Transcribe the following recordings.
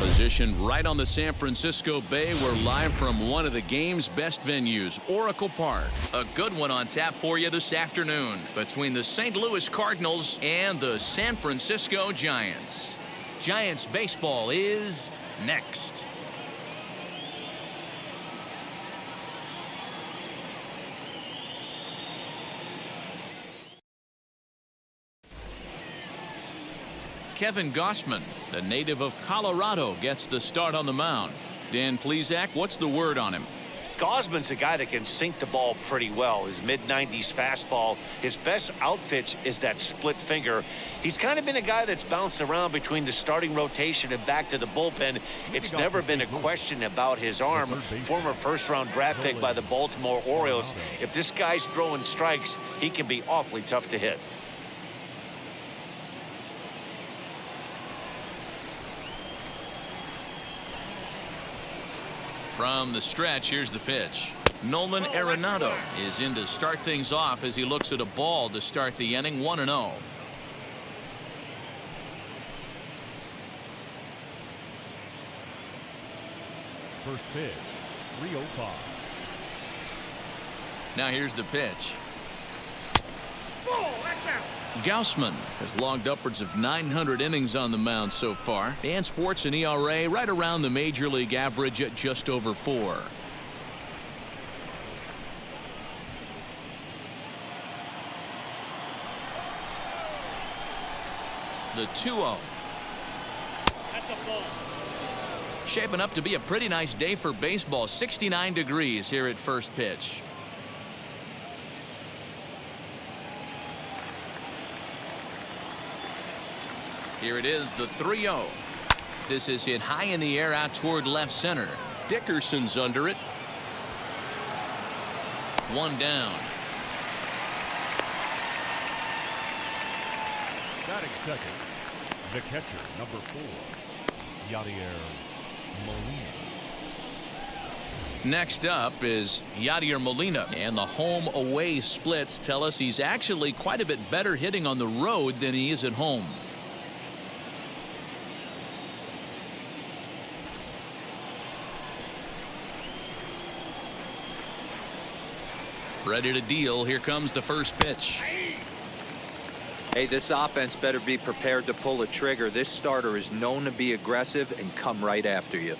Positioned right on the San Francisco Bay, we're live from one of the game's best venues, Oracle Park. A good one on tap for you this afternoon between the St. Louis Cardinals and the San Francisco Giants. Giants baseball is next. Kevin Gausman, the native of Colorado, gets the start on the mound. Dan Plesac, what's the word on him? Gausman's a guy that can sink the ball pretty well. His mid-90s fastball. His best outpitch is that split finger. He's kind of been a guy that's bounced around between the starting rotation and back to the bullpen. It's never been a question about his arm. Former first-round draft pick by the Baltimore Orioles. If this guy's throwing strikes, he can be awfully tough to hit. From the stretch, here's the pitch. Nolan Arenado is in to start things off as he looks at a ball to start the inning. 1-0. First pitch, 305. Now here's the pitch. Gausman has logged upwards of 900 innings on the mound so far and sports an ERA right around the major league average at just over 4. The 2-0. That's a ball. Shaping up to be a pretty nice day for baseball. 69 degrees here at first pitch. Here it is, the 3-0. This is hit high in the air out toward left center. Dickerson's under it. One down. Batting second, the catcher, number 4, Yadier Molina. Next up is Yadier Molina, and the home-away splits tell us he's actually quite a bit better hitting on the road than he is at home. Ready to deal. Here comes the first pitch. Hey, this offense better be prepared to pull a trigger. This starter is known to be aggressive and come right after you.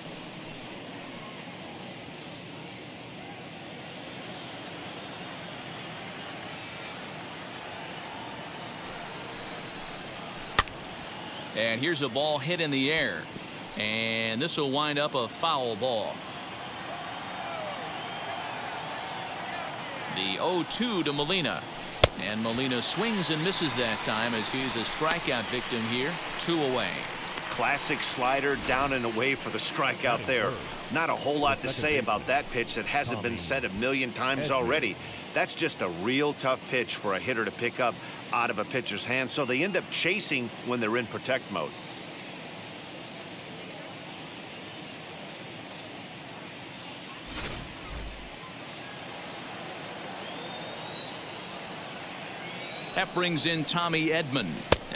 And here's a ball hit in the air, and this will wind up a foul ball. The 0-2 to Molina, and Molina swings and misses that time as he's a strikeout victim here. 2 away. Classic slider down and away for the strikeout there. Not a whole lot to say about that pitch that hasn't been said a million times already. That's just a real tough pitch for a hitter to pick up out of a pitcher's hand, so they end up chasing when they're in protect mode. That brings in Tommy Edman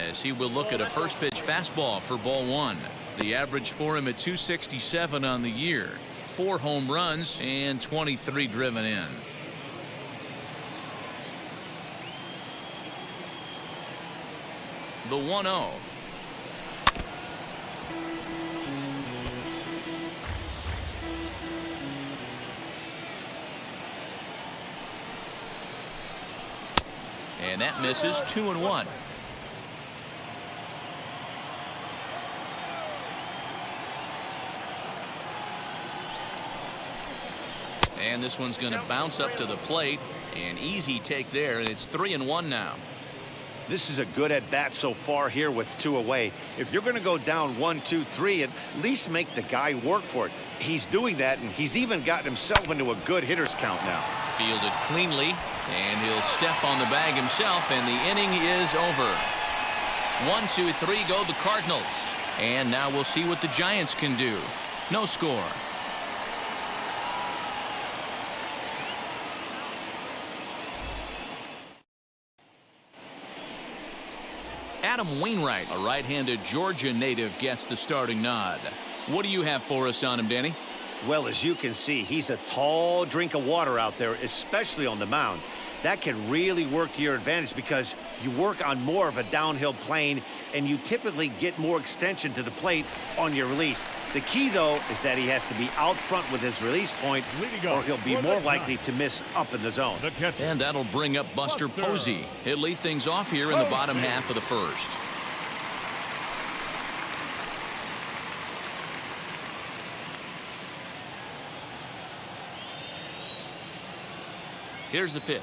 as he will look at a first pitch fastball for ball 1. The average for him at 267 on the year. 4 home runs and 23 driven in. The 1-0. And that misses. 2-1. And this one's going to bounce up to the plate. An easy take there, and it's 3-1 now. This is a good at bat so far here with 2 away. If you're going to go down 1, 2, 3, at least make the guy work for it. He's doing that, and he's even gotten himself into a good hitter's count now. Fielded cleanly, and he'll step on the bag himself, and the inning is over. 1, 2, 3 go the Cardinals. And now we'll see what the Giants can do. No score. Adam Wainwright, a right-handed Georgia native, gets the starting nod. What do you have for us on him, Danny? Well, as you can see, he's a tall drink of water out there, especially on the mound. That can really work to your advantage because you work on more of a downhill plane and you typically get more extension to the plate on your release. The key, though, is that he has to be out front with his release point or he'll be more likely to miss up in the zone. And that'll bring up Buster Posey. He'll lead things off here in the bottom half of the first. Here's the pitch.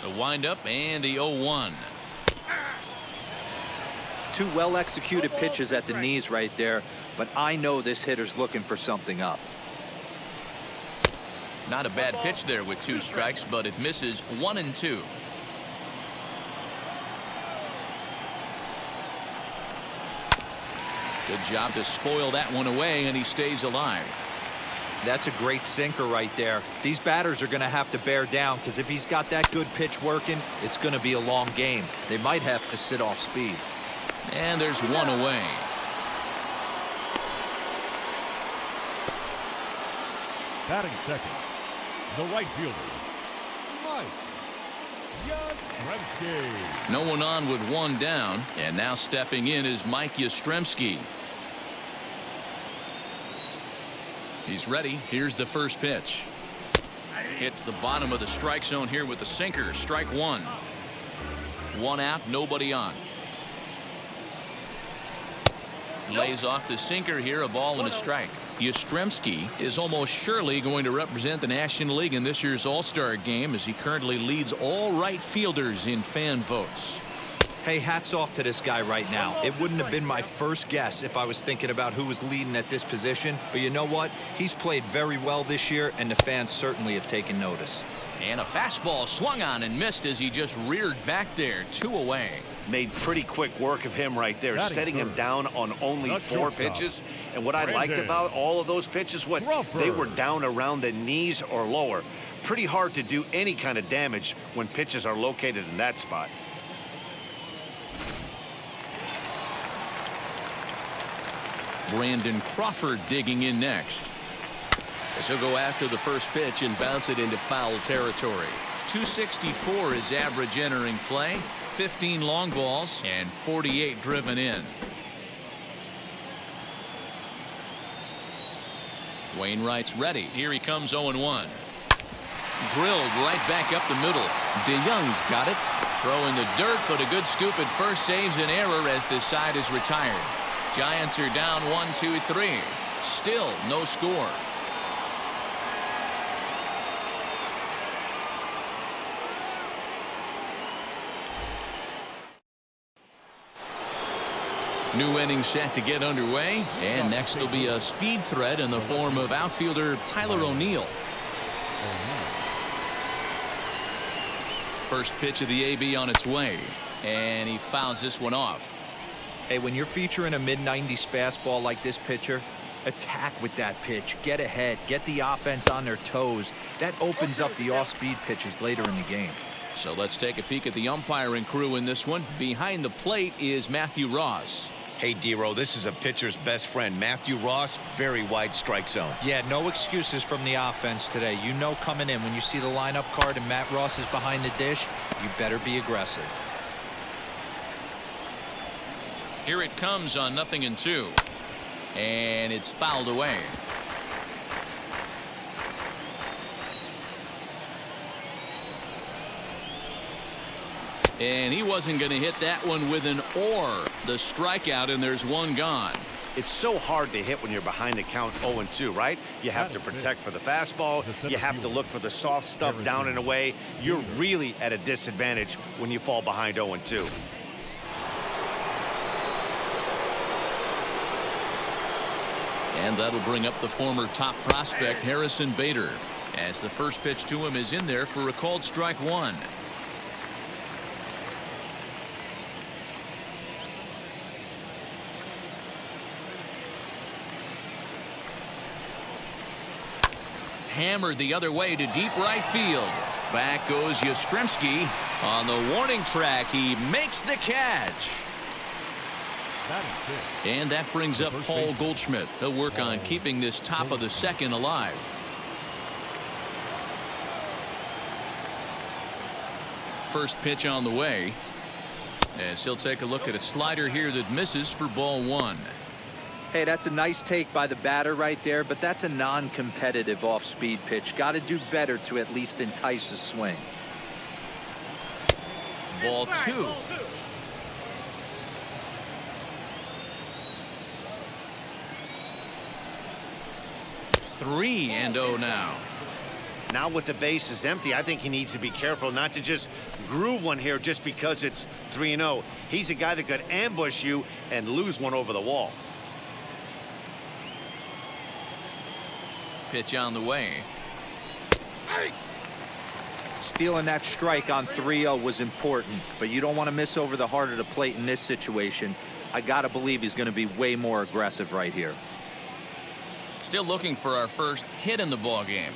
The windup and the 0-1. Two well-executed pitches at the knees right there, but I know this hitter's looking for something up. Not a bad pitch there with 2 strikes, but it misses 1 and 2. Good job to spoil that one away, and he stays alive. That's a great sinker right there. These batters are going to have to bear down because if he's got that good pitch working, it's going to be a long game. They might have to sit off speed. And there's 1 away. Batting second, the right fielder, Mike Yastrzemski. No one on with 1 down, and now stepping in is Mike Yastrzemski. He's ready. Here's the first pitch. Hits the bottom of the strike zone here with the sinker. Strike 1. 1 out, nobody on. Lays off the sinker here, a ball and a strike. Yastrzemski is almost surely going to represent the National League in this year's All-Star game as he currently leads all right fielders in fan votes. Hey, hats off to this guy right now. It wouldn't have been my first guess if I was thinking about who was leading at this position. But you know what? He's played very well this year, and the fans certainly have taken notice. And a fastball swung on and missed as he just reared back there. 2 away. Made pretty quick work of him right there, setting him down on only 4 pitches. And what I liked about all of those pitches, they were down around the knees or lower. Pretty hard to do any kind of damage when pitches are located in that spot. Brandon Crawford digging in next. As he'll go after the first pitch and bounce it into foul territory. 264 is average entering play. 15 long balls and 48 driven in. Wainwright's ready. Here he comes 0-1. Drilled right back up the middle. DeYoung's got it. Throw in the dirt, but a good scoop at first saves an error as the side is retired. Giants are down 1-2-3. Still no score. New inning set to get underway, and next will be a speed threat in the form of outfielder Tyler O'Neill. First pitch of the AB on its way, and he fouls this one off. Hey, when you're featuring a mid-90s fastball like this pitcher, attack with that pitch. Get ahead. Get the offense on their toes. That opens up the off-speed pitches later in the game. So let's take a peek at the umpiring crew in this one. Behind the plate is Matthew Ross. Hey, D-Row, this is a pitcher's best friend, Matthew Ross. Very wide strike zone. Yeah, no excuses from the offense today. You know coming in when you see the lineup card and Matt Ross is behind the dish, you better be aggressive. Here it comes on 0-2. And it's fouled away. And he wasn't going to hit that one with an or. The strikeout, and there's one gone. It's so hard to hit when you're behind the count 0-2, right? You have to protect for the fastball. You have to look for the soft stuff down and away. You're really at a disadvantage when you fall behind 0-2. And that'll bring up the former top prospect Harrison Bader, as the first pitch to him is in there for a called strike 1. hammered the other way to deep right field. Back goes Yastrzemski. On the warning track, he makes the catch. And that brings up Paul Goldschmidt. He'll work on keeping this top of the second alive. First pitch on the way. As he'll take a look at a slider here that misses for ball one. Hey, that's a nice take by the batter right there, but that's a non-competitive off-speed pitch. Got to do better to at least entice a swing. Ball two. Three and 0 now. Now with the bases empty, I think he needs to be careful not to just groove one here just because it's 3-0. He's a guy that could ambush you and lose one over the wall. Pitch on the way. Stealing that strike on 3-0 was important, but you don't want to miss over the heart of the plate in this situation. I got to believe he's going to be way more aggressive right here. Still looking for our first hit in the ball game.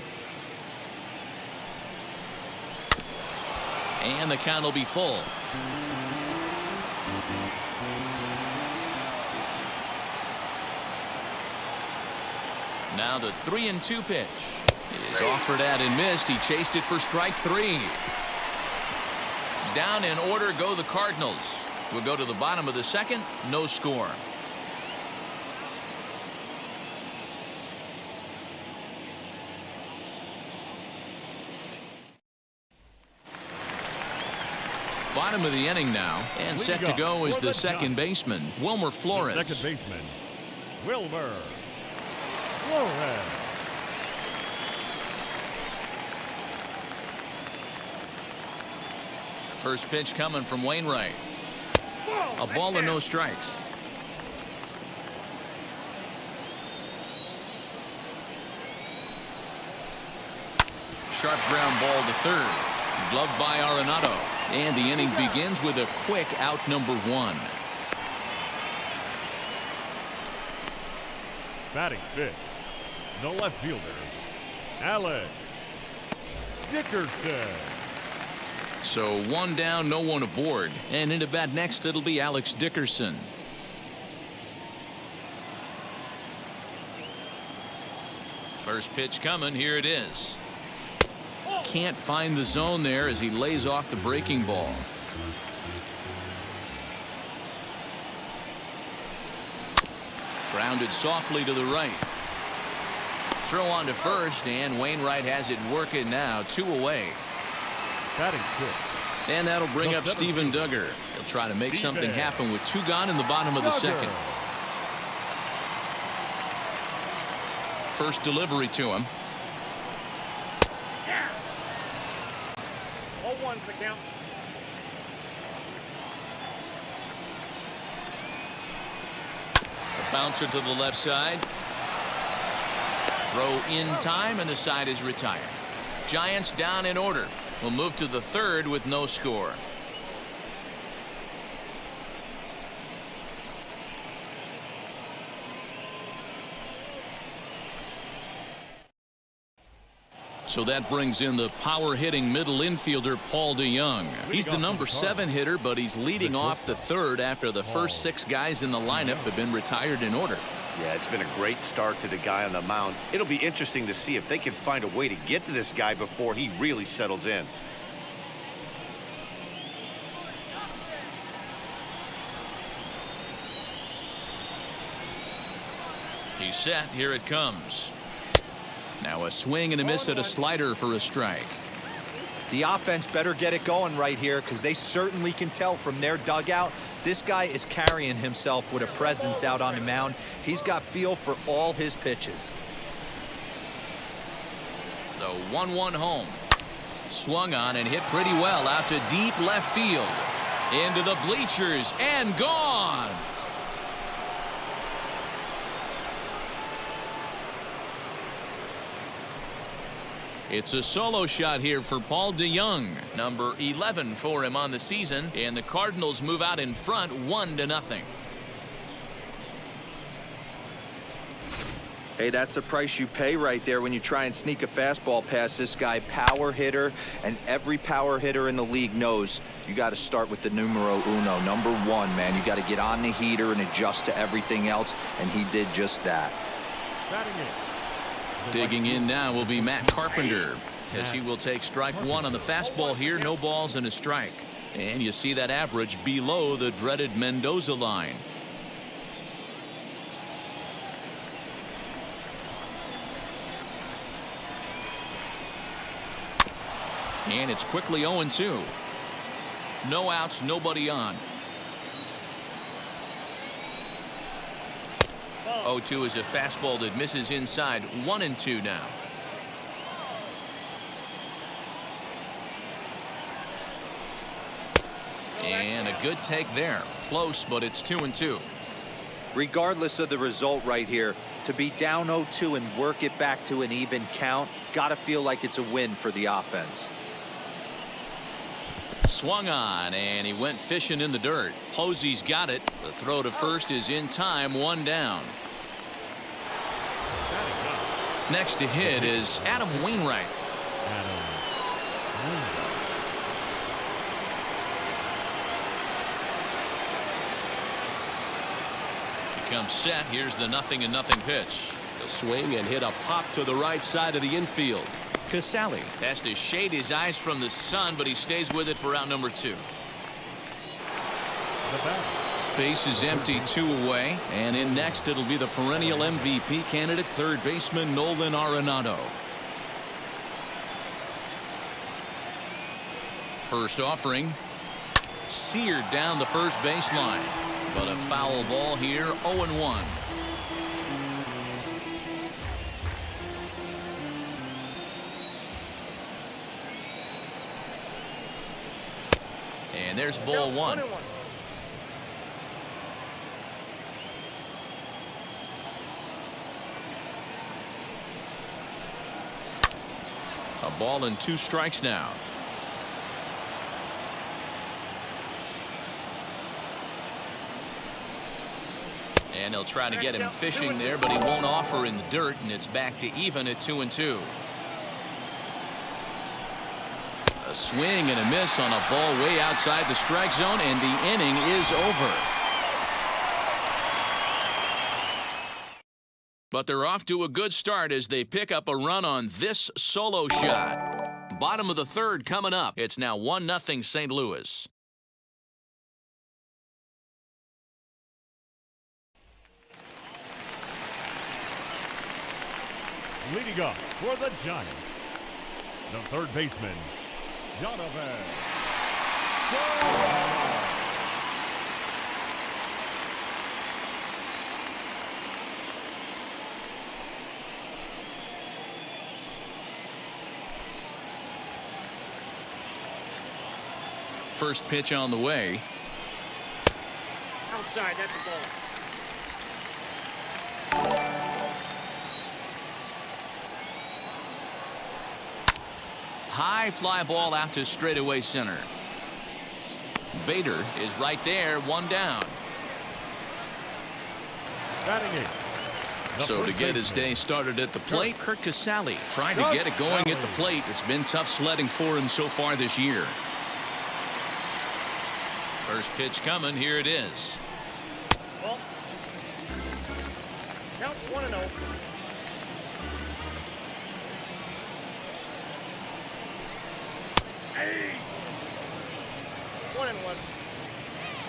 And the count will be full. Now the 3-2 pitch is offered at and missed. He chased it for strike three. Down in order go the Cardinals. We'll go to the bottom of the second. No score. Bottom of the inning now, and set to go is the second baseman, Wilmer Flores. The second baseman, Wilmer Flores. First pitch coming from Wainwright. A ball and no strikes. Sharp ground ball to third. Gloved by Arenado. And the inning begins with a quick out number one. Batting fifth, the left fielder, Alex Dickerson. So one down, no one aboard. And into bat next, it'll be Alex Dickerson. First pitch coming. Here it is. Can't find the zone there as he lays off the breaking ball. Grounded softly to the right. Throw on to first, and Wainwright has it working now. 2 away. Batting fifth. And that'll bring up Steven Duggar. He'll try to make something happen with 2 gone in the bottom of the second. First delivery to him. 0-1's the count. A bouncer to the left side. Throw in time, and the side is retired. Giants down in order. We'll move to the third with no score. So that brings in the power-hitting middle infielder Paul DeJong. He's the number 7 hitter, but he's leading off the third after the first 6 guys in the lineup have been retired in order. Yeah, it's been a great start to the guy on the mound. It'll be interesting to see if they can find a way to get to this guy before he really settles in. He's set. Here it comes. Now a swing and a miss at a slider for a strike. The offense better get it going right here, because they certainly can tell from their dugout this guy is carrying himself with a presence out on the mound. He's got feel for all his pitches. The 1-1 home. Swung on and hit pretty well out to deep left field. Into the bleachers and gone. It's a solo shot here for Paul DeJong, number 11 for him on the season, and the Cardinals move out in front 1-0. Hey, that's the price you pay right there when you try and sneak a fastball past this guy. Power hitter, and every power hitter in the league knows you got to start with the numero uno, number one, man. You got to get on the heater and adjust to everything else, and he did just that. Digging in now will be Matt Carpenter, as he will take strike one on the fastball here. No balls and a strike. And you see that average below the dreaded Mendoza line. And it's quickly 0-2. No outs, nobody on. 0-2 is a fastball that misses inside. 1-2 now. And a good take there. Close, but it's 2-2. Regardless of the result right here, to be down 0-2 and work it back to an even count, gotta feel like it's a win for the offense. Swung on, and he went fishing in the dirt. Posey's got it. The throw to first is in time. One down. Next to hit is Adam Wainwright. He comes set. Here's the 0-0 pitch. The swing and hit a pop to the right side of the infield. Casale has to shade his eyes from the sun, but he stays with it for out number 2. Base is empty, 2 away, and in next it'll be the perennial MVP candidate, third baseman Nolan Arenado. First offering, seared down the first baseline, but a foul ball here. 0-1. And there's ball 1. A ball and 2 strikes now. And they'll try to get him fishing there, but he won't offer in the dirt, and it's back to even at 2-2. A swing and a miss on a ball way outside the strike zone, and the inning is over. But they're off to a good start as they pick up a run on this solo shot. Bottom of the third coming up. It's now 1-0 St. Louis. Leading up for the Giants, the third baseman, Jonathan. First pitch on the way. Outside, that's the ball. High fly ball out to straightaway center. Bader is right there, 1 down. Batting eighth. So to get his day started at the plate, Kurt Casale trying to get it going at the plate. It's been tough sledding for him so far this year. First pitch coming. Here it is. Ball. Count 1-0. Hey. 1-1.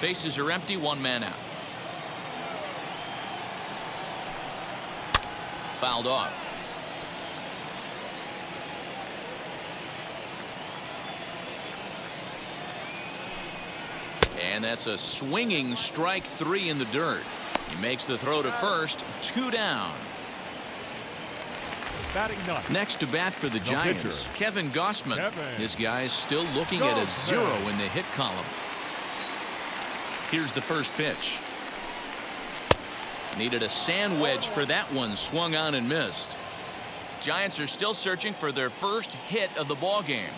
Bases are empty, 1 man out. Fouled off. And that's a swinging strike 3 in the dirt. He makes the throw to first, 2 down. Batting ninth. Next to bat for the Giants, pitcher. Kevin Gossman. This guy is still looking at a 0 in the hit column. Here's the first pitch. Needed a sand wedge for that one. Swung on and missed. Giants are still searching for their first hit of the ball game.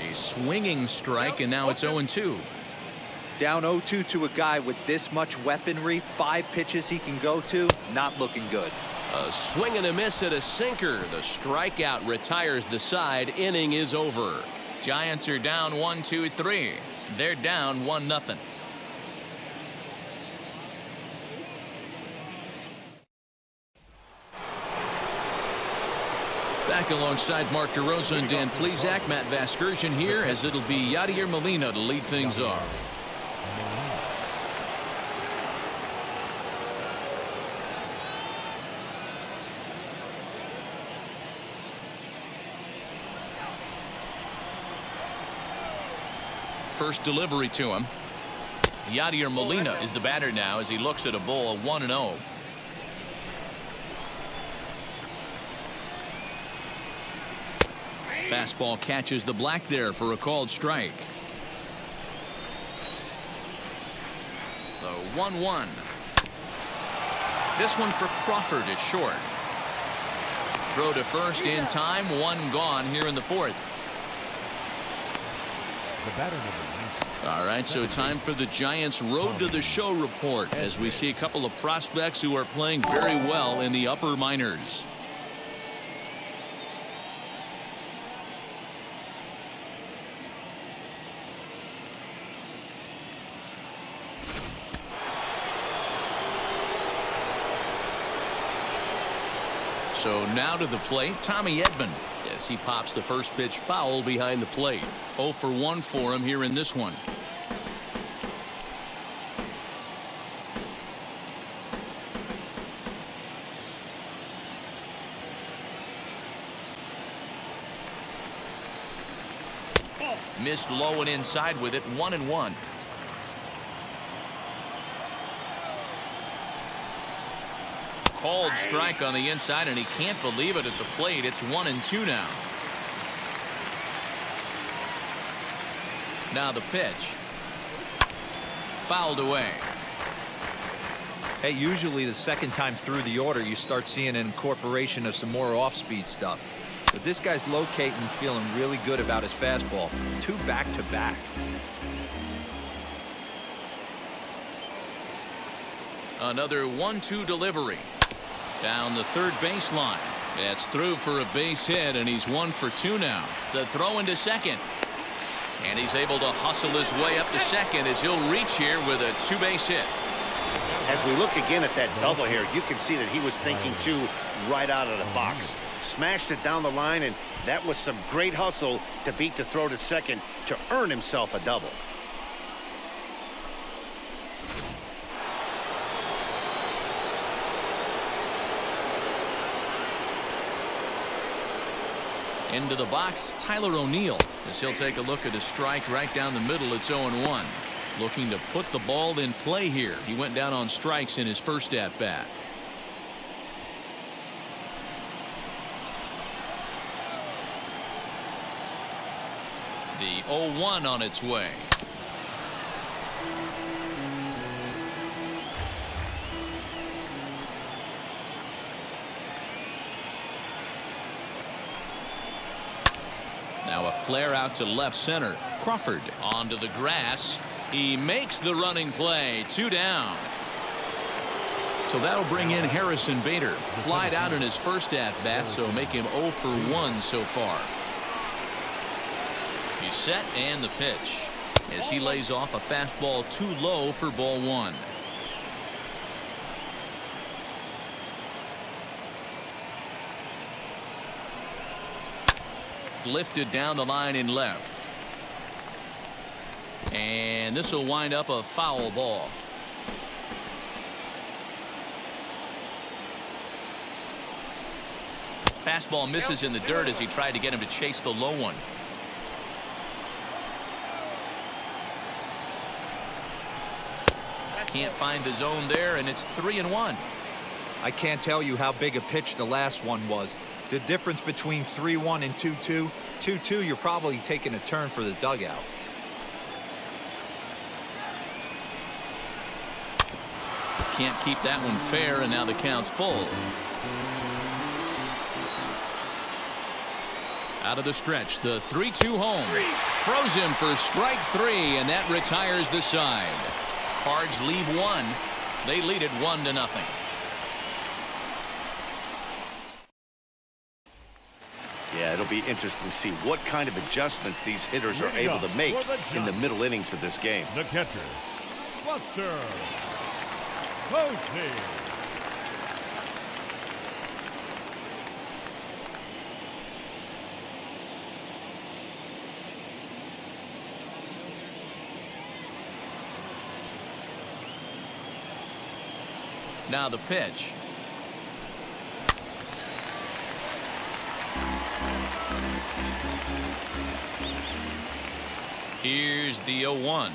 A swinging strike, and now it's 0-2. Down 0-2 to a guy with this much weaponry, 5 pitches he can go to, not looking good. A swing and a miss at a sinker. The strikeout retires the side. Inning is over. Giants are down 1-2-3. They're down 1-0. Back alongside Mark DeRosa and Dan Plesac, Matt Vasgersian here, as it'll be Yadier Molina to lead things off. First delivery to him. Yadier Molina is the batter now as he looks at a ball 1-0. Fastball catches the black there for a called strike. The 1-1. This one for Crawford at short. Throw to first in time. 1 gone here in the 4th. The batter number 19. All right, so time for the Giants' Road to the Show report as we see a couple of prospects who are playing very well in the upper minors. So now to the plate, Tommy Edman, as he pops the first pitch foul behind the plate. 0 for 1 for him here in this one. Missed low and inside with it. 1-1. Called strike on the inside, and he can't believe it at the plate. It's 1-2 now. Now the pitch. Fouled away. Hey, usually the second time through the order, you start seeing an incorporation of some more off-speed stuff. But this guy's locating, feeling really good about his fastball. 2 back-to-back. Another 1-2 delivery. Down the third baseline. That's through for a base hit, and he's 1 for 2 now. The throw into second. And he's able to hustle his way up to second as he'll reach here with a 2-base hit. As we look again at that double here, you can see that he was thinking too right out of the box. Smashed it down the line, and that was some great hustle to beat the throw to second to earn himself a double. Into the box, Tyler O'Neill, as he'll take a look at a strike right down the middle. It's 0-1. Looking to put the ball in play here. He went down on strikes in his first at-bat. The 0-1 on its way. Now a flare out to left center. Crawford onto the grass. He makes the running play. 2 down. So that'll bring in Harrison Bader. Flied out in his first at-bat, so make him 0 for 1 so far. He's set and the pitch. As he lays off a fastball too low for ball 1. Lifted down the line in left. And this will wind up a foul ball. Fastball misses in the dirt as he tried to get him to chase the low one. Can't find the zone there, and it's 3-1. I can't tell you how big a pitch the last one was. The difference between 3-1 and 2-2. 2-2, you're probably taking a turn for the dugout. Can't keep that one fair, and now the count's full. Out of the stretch, the 3-2 home. Froze him for strike 3, and that retires the side. Cards leave one. They lead it 1-0. Yeah, it'll be interesting to see what kind of adjustments these hitters are able to make in the middle innings of this game. The catcher, Buster Posey. Now the pitch. Here's the 0-1.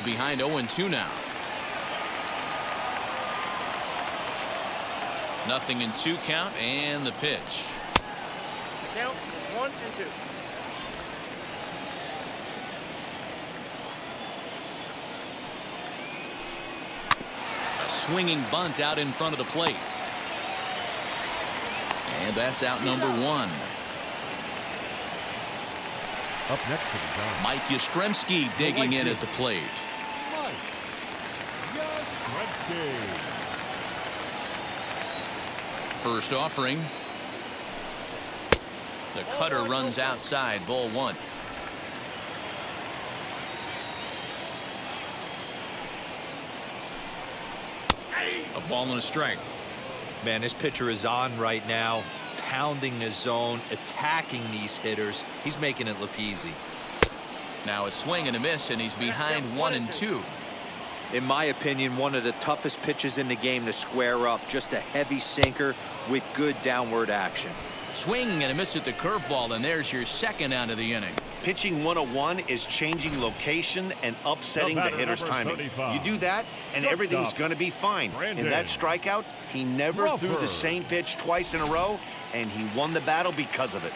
Behind 0-2 now. 0-2 count, and the pitch. Count 1-2. A swinging bunt out in front of the plate. And that's out number 1. Up next to the Giants, Mike Yastrzemski digging in at the plate. Mike Yastrzemski. First offering. The cutter runs outside, ball 1. A ball and a strike. Man, this pitcher is on right now, pounding the zone, attacking these hitters. He's making it look easy. Now a swing and a miss, and he's behind 1-2. In my opinion, one of the toughest pitches in the game to square up. Just a heavy sinker with good downward action. Swing and a miss at the curveball, and there's your second out of the inning. Pitching 101 is changing location and upsetting the hitter's timing. You do that, and everything's going to be fine. In that strikeout, he never threw the same pitch twice in a row, and he won the battle because of it.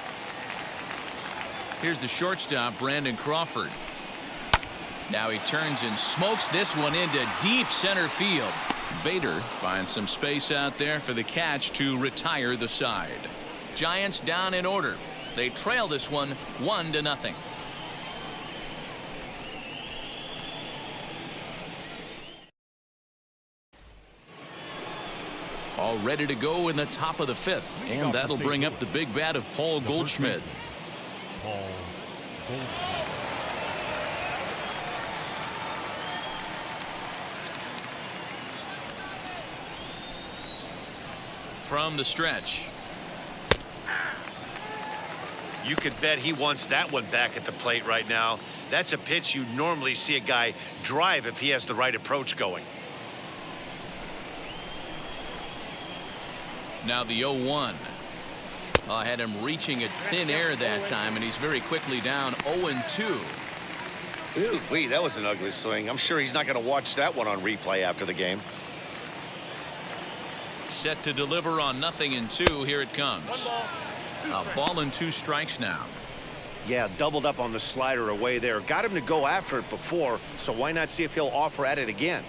Here's the shortstop, Brandon Crawford. Now he turns and smokes this one into deep center field. Bader finds some space out there for the catch to retire the side. Giants down in order. They trail this one 1-0. All ready to go in the top of the 5th, and that'll bring up the big bat of Paul Goldschmidt. Paul Goldschmidt. From the stretch. You could bet he wants that one back at the plate right now. That's a pitch you normally see a guy drive if he has the right approach going. Now the 0-1. I had him reaching at thin air that time, and he's very quickly down 0-2. Ooh, wee, that was an ugly swing. I'm sure he's not going to watch that one on replay after the game. Set to deliver on 0-2. Here it comes. A ball and 2 strikes now. Yeah, doubled up on the slider away there. Got him to go after it before, so why not see if he'll offer at it again?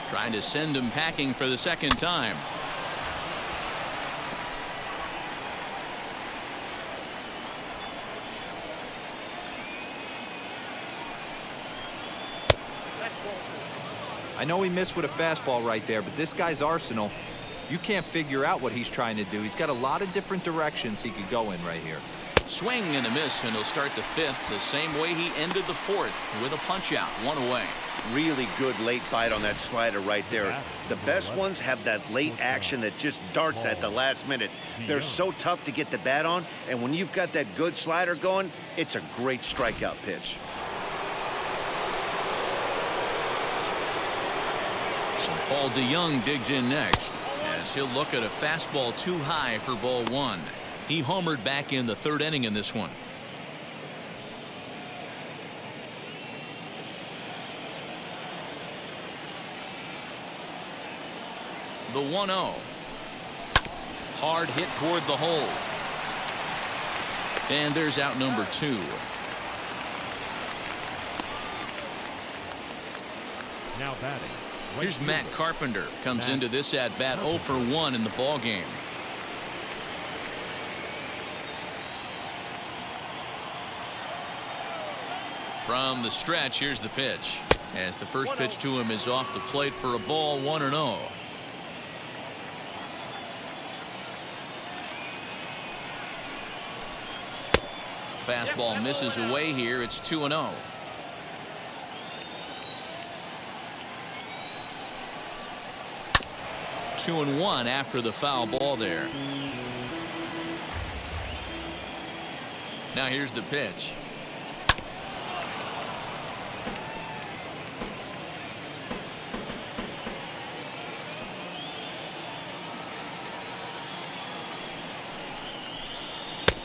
Trying to send him packing for the second time. I know he missed with a fastball right there, but this guy's arsenal, you can't figure out what he's trying to do. He's got a lot of different directions he could go in right here. Swing and a miss, and he'll start the 5th the same way he ended the 4th with a punch out, 1 away. Really good late bite on that slider right there. The best ones have that late action that just darts at the last minute. They're so tough to get the bat on, and when you've got that good slider going, it's a great strikeout pitch. So Paul DeYoung digs in next as he'll look at a fastball too high for ball 1. He homered back in the 3rd inning in this one. The 1-0. Hard hit toward the hole. And there's out number 2. Now batting, Here's Matt Carpenter. Comes into this at-bat 0 for 1 in the ball game. From the stretch, here's the pitch. As the first pitch to him is off the plate for a ball, 1-0. Fastball misses away here. It's 2-0. Two and one after the foul ball there. Now here's the pitch.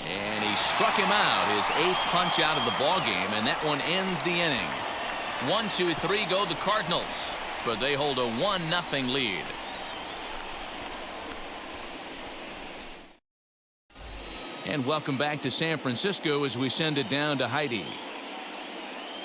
And he struck him out, his 8th punch out of the ball game, and that one ends the inning. 1, 2, 3 go the Cardinals, but they hold a 1-0 lead. And welcome back to San Francisco as we send it down to Heidi.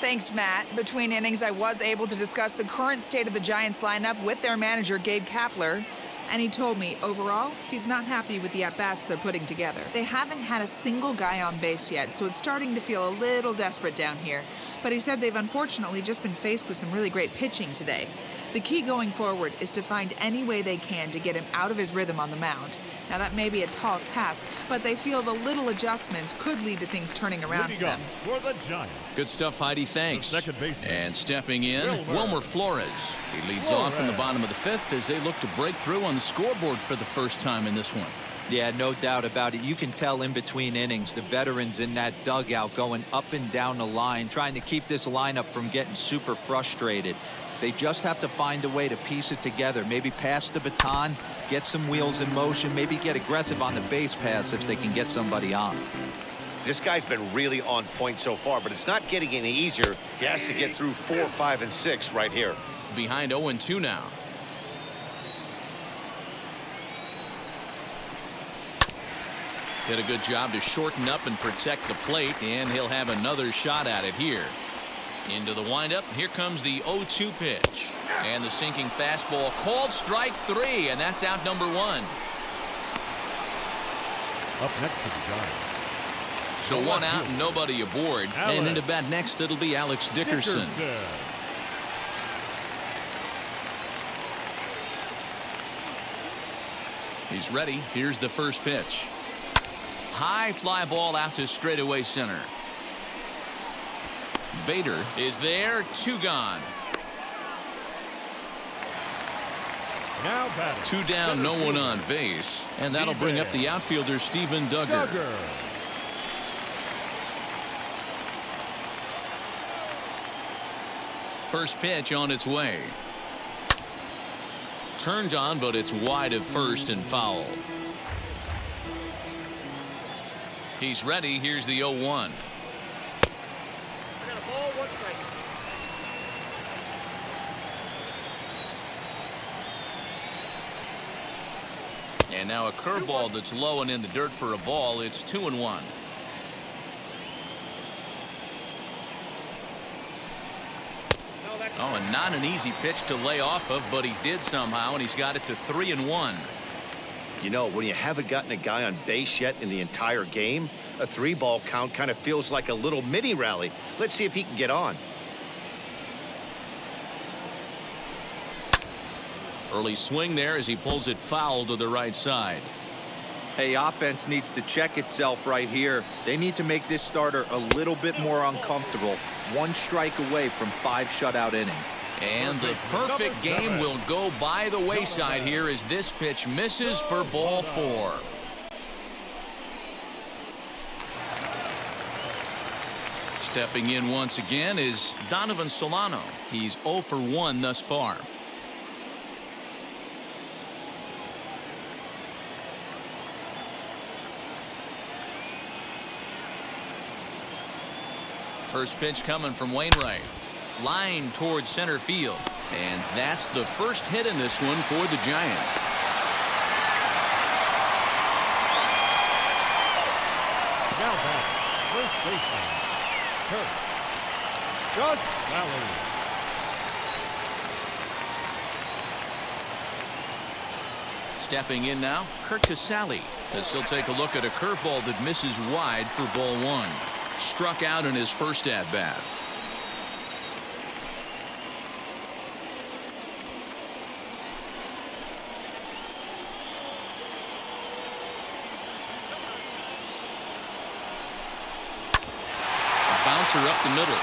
Thanks, Matt. Between innings, I was able to discuss the current state of the Giants lineup with their manager, Gabe Kapler. And he told me, overall, he's not happy with the at-bats they're putting together. They haven't had a single guy on base yet, so it's starting to feel a little desperate down here. But he said they've unfortunately just been faced with some really great pitching today. The key going forward is to find any way they can to get him out of his rhythm on the mound. Now, that may be a tall task, but they feel the little adjustments could lead to things turning around for them. For the Giants. Good stuff, Heidi. Thanks. Second baseman. And stepping in, Wilmer Flores. He leads off in the bottom of the 5th as they look to break through on the scoreboard for the first time in this one. Yeah, no doubt about it. You can tell in between innings, the veterans in that dugout going up and down the line, trying to keep this lineup from getting super frustrated. They just have to find a way to piece it together. Maybe pass the baton, get some wheels in motion, maybe get aggressive on the base paths if they can get somebody on. This guy's been really on point so far, but it's not getting any easier. He has to get through 4, 5, and 6 right here. Behind 0-2 now. Did a good job to shorten up and protect the plate, and he'll have another shot at it here. Into the windup. Here comes the 0-2 pitch. And the sinking fastball called strike 3, and that's out number 1. Up next to the Giants. So 1 out and nobody aboard. And in at bat next, it'll be Alex Dickerson. He's ready. Here's the first pitch. High fly ball out to straightaway center. Bader is there. 2 gone. Now batting. 2 down, no one on base. And that'll bring up the outfielder, Steven Duggar. First pitch on its way. Turned on, but it's wide of first and foul. He's ready. Here's the 0-1. And now a curveball that's low and in the dirt for a ball. It's 2-1. Oh, and not an easy pitch to lay off of, but he did somehow, and he's got it to 3-1. You know, when you haven't gotten a guy on base yet in the entire game, a 3-ball count kind of feels like a little mini rally. Let's see if he can get on. Early swing there as he pulls it foul to the right side. Hey, offense needs to check itself right here. They need to make this starter a little bit more uncomfortable. 1 strike away from 5 shutout innings. And the perfect game will go by the wayside here as this pitch misses for ball 4. Stepping in once again is Donovan Solano. He's 0 for 1 thus far. First pitch coming from Wainwright. Line towards center field. And that's the first hit in this one for the Giants. Now back. First baseman. Kurt. Just Valley. Stepping in now, Kurt Casale, as he'll take a look at a curveball that misses wide for ball one. Struck out in his first at-bat. Bouncer up the middle.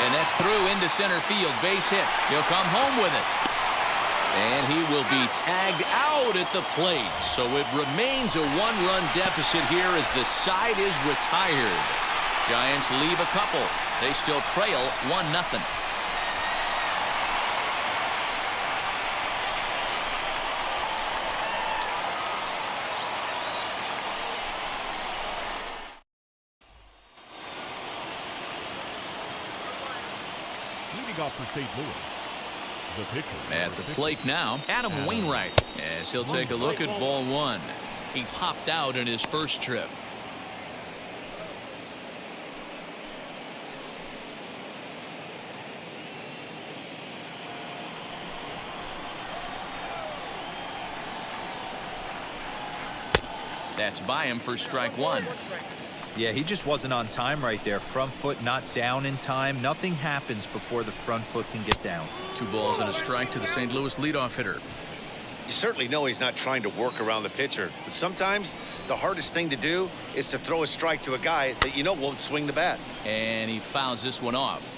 And that's through into center field. Base hit. He'll come home with it. And he will be tagged out at the plate. So it remains a one-run deficit here as the side is retired. Giants leave a couple. They still trail 1-0. Leading off for St. Louis, the pitcher. At the plate now, Adam Wainwright, as he'll take a look at ball one. He popped out in his first trip. That's by him for strike one. Yeah, he just wasn't on time right there. Front foot not down in time. Nothing happens before the front foot can get down. 2 balls and a strike to the St. Louis leadoff hitter. You certainly know he's not trying to work around the pitcher, but sometimes the hardest thing to do is to throw a strike to a guy that you know won't swing the bat. And he fouls this one off.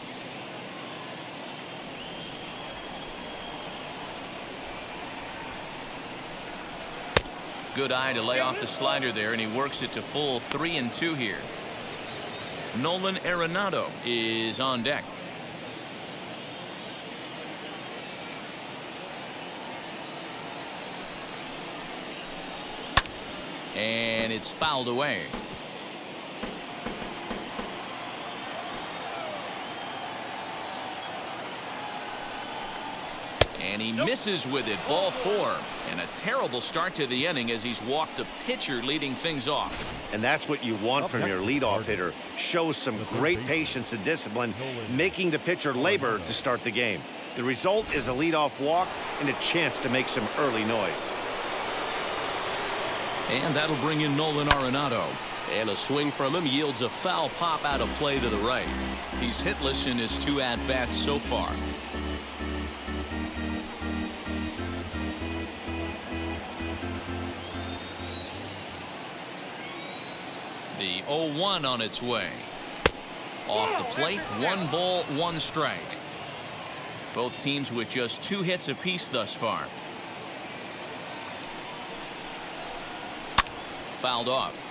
Good eye to lay off the slider there, and he works it to full 3-2 here. Nolan Arenado is on deck. And it's fouled away. And he misses with it. Ball 4. And a terrible start to the inning as he's walked the pitcher leading things off. And that's what you want from your leadoff hitter. Shows some great patience and discipline, making the pitcher labor to start the game. The result is a leadoff walk and a chance to make some early noise. And that'll bring in Nolan Arenado. And a swing from him yields a foul pop out of play to the right. He's hitless in his 2 at-bats so far. The 0-1 on its way. Off the plate, 1 ball, 1 strike. Both teams with just 2 hits apiece thus far. Fouled off.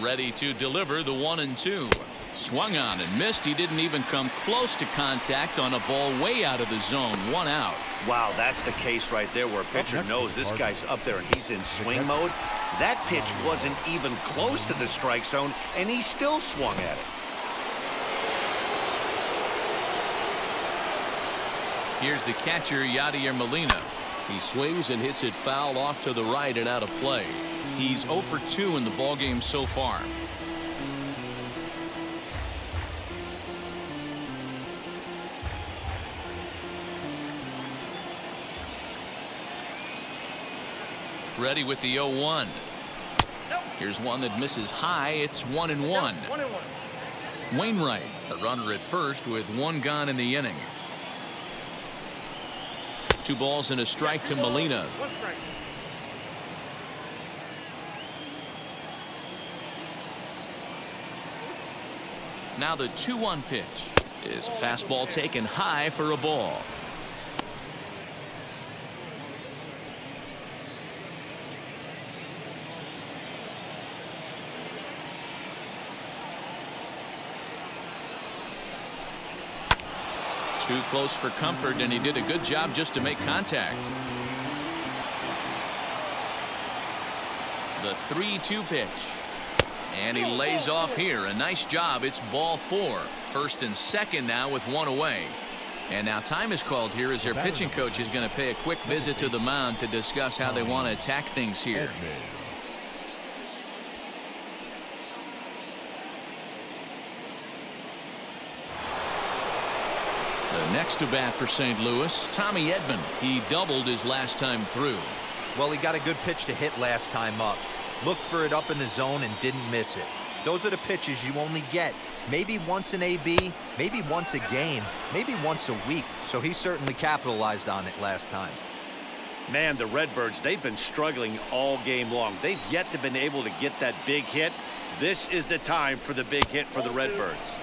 Ready to deliver the 1-2. Swung on and missed. He didn't even come close to contact on a ball way out of the zone. 1 out. Wow, that's the case right there where a pitcher knows this guy's up there and he's in swing mode. That pitch wasn't even close to the strike zone, and he still swung at it. Here's the catcher, Yadier Molina. He swings and hits it foul off to the right and out of play. He's 0 for 2 in the ballgame so far. Ready with the 0-1. Here's one that misses high. It's 1-1. 1-1. Wainwright, the runner at first with 1 gone in the inning. 2 balls and a strike to Molina. 1 strike. Now the 2-1 pitch is a fastball taken high for a ball. Too close for comfort, and he did a good job just to make contact. The 3-2 pitch. And he lays off here. A nice job. It's ball 4. First and second now with 1 away. And now time is called here as their pitching coach is going to pay a quick visit to the mound to discuss how they want to attack things here. Next to bat for St. Louis, Tommy Edman. He doubled his last time through. Well, he got a good pitch to hit last time up. Looked for it up in the zone and didn't miss it. Those are the pitches you only get maybe once in AB, maybe once a game, maybe once a week. So he certainly capitalized on it last time. Man, the Redbirds, they've been struggling all game long. They've yet to been able to get that big hit. This is the time for the big hit for the Redbirds.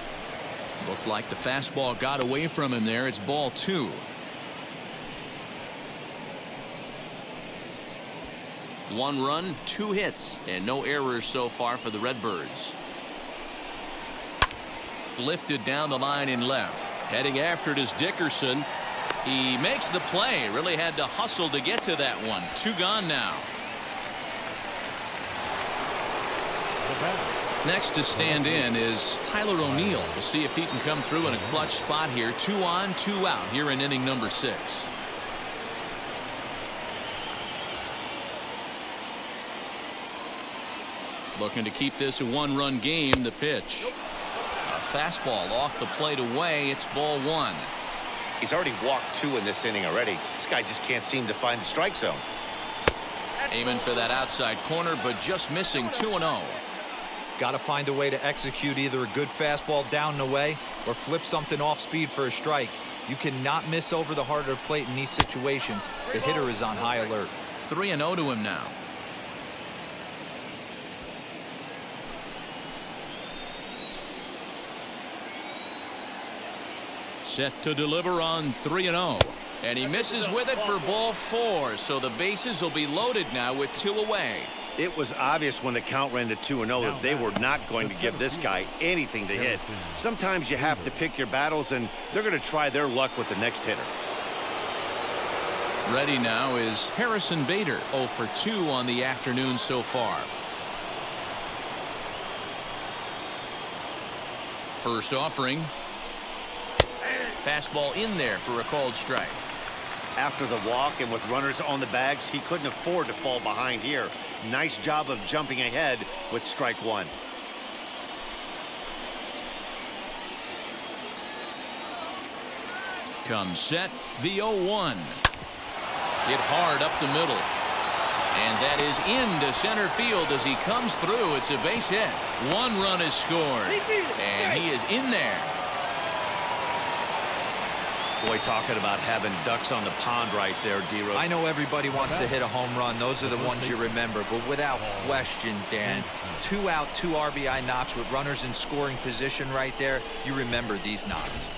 Looked like the fastball got away from him there. It's ball 2. One run, 2 hits, and no errors so far for the Redbirds. Lifted down the line in left. Heading after it is Dickerson. He makes the play. Really had to hustle to get to that one. 2 gone now. Next to stand in is Tyler O'Neill. We'll see if he can come through in a clutch spot here. 2 on, 2 out here in inning number 6. Looking to keep this a 1-run game. The pitch. A fastball off the plate away. It's ball 1. He's already walked 2 in this inning already. This guy just can't seem to find the strike zone. Aiming for that outside corner, but just missing 2-0. Got to find a way to execute either a good fastball down and away or flip something off speed for a strike. You cannot miss over the heart of the plate in these situations. The hitter is on high alert. 3-0 to him now. Set to deliver on 3-0. And he misses with it for ball 4. So the bases will be loaded now with 2 away. It was obvious when the count ran to 2-0 that they were not going to give this guy anything to hit. Sometimes you have to pick your battles, and they're going to try their luck with the next hitter. Ready now is Harrison Bader. 0 for 2 on the afternoon so far. First offering. Fastball in there for a called strike. After the walk and with runners on the bags, he couldn't afford to fall behind here. Nice job of jumping ahead with strike 1. Comes set, the 0-1. Hit hard up the middle. And that is into center field as he comes through. It's a base hit. 1 run is scored. And he is in there. Boy, talking about having ducks on the pond right there, D-Rose. I know everybody wants to hit a home run. Those are the ones you remember. But without question, Dan, 2 out, 2 RBI knocks with runners in scoring position right there. You remember these knocks.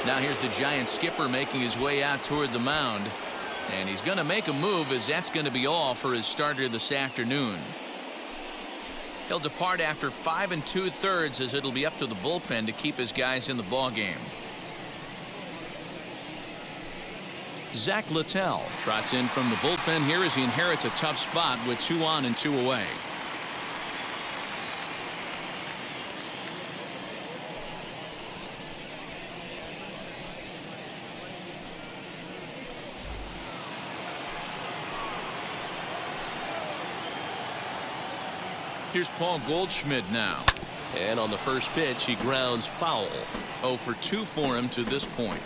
Now here's the Giants skipper making his way out toward the mound. And he's going to make a move, as that's going to be all for his starter this afternoon. He'll depart after 5 2/3 as it'll be up to the bullpen to keep his guys in the ballgame. Zach Littell trots in from the bullpen here as he inherits a tough spot with 2 on and 2 away. Here's Paul Goldschmidt now. And on the first pitch, he grounds foul. 0 for 2 for him to this point.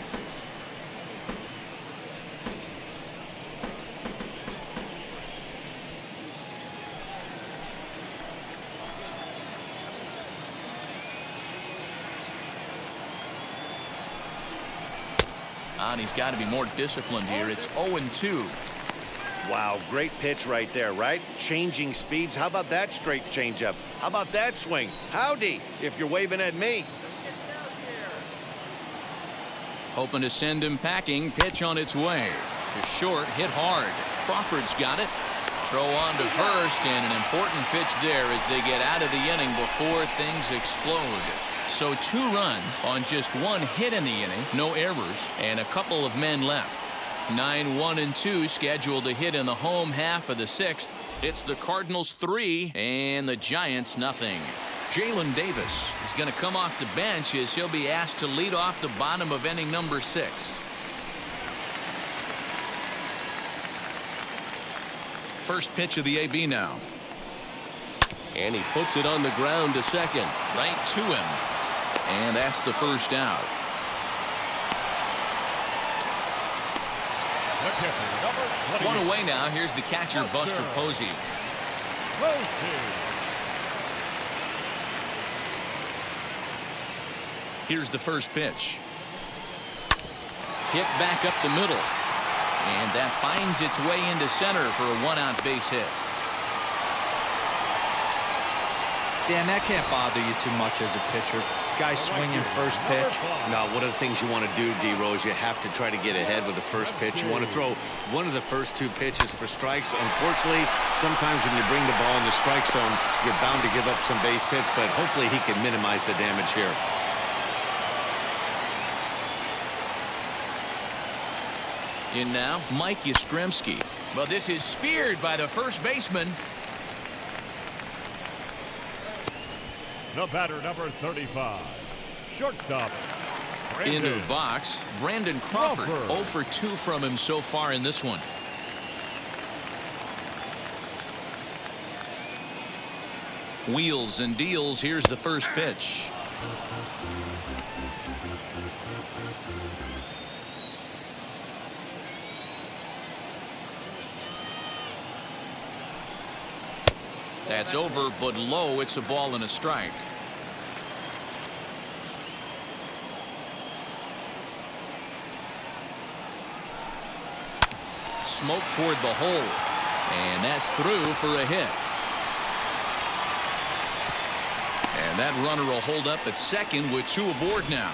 And he's got to be more disciplined here. It's 0-2. Wow, great pitch right there, right? Changing speeds. How about that straight changeup? How about that swing? Howdy, if you're waving at me. Hoping to send him packing. Pitch on its way. To short, hit hard. Crawford's got it. Throw on to first, and an important pitch there as they get out of the inning before things explode. So 2 runs on just 1 hit in the inning, no errors, and a couple of men left. 9, 1, and 2 scheduled to hit in the home half of the 6th. It's the Cardinals 3 and the Giants nothing. Jalen Davis is going to come off the bench as he'll be asked to lead off the bottom of inning number 6. First pitch of the AB now. And he puts it on the ground to second. Right to him. And that's the first out. The catcher, number 20. One away now. Here's the catcher, Buster Posey. Here's the first pitch. Hit back up the middle. And that finds its way into center for a one-out base hit. Dan, that can't bother you too much as a pitcher. Guy swinging first pitch. Now, one of the things you want to do, D-Rose, you have to try to get ahead with the first pitch. You want to throw one of the first two pitches for strikes. Unfortunately, sometimes when you bring the ball in the strike zone, you're bound to give up some base hits, but hopefully he can minimize the damage here. In now, Mike Yastrzemski. Well, this is speared by the first baseman. The batter, number 35. Shortstop. Into the box, Brandon Crawford. 0 for 2 from him so far in this one. Wheels and deals. Here's the first pitch. That's over, but low. It's a ball and a strike. Smoke toward the hole. And that's through for a hit. And that runner will hold up at second with 2 aboard now.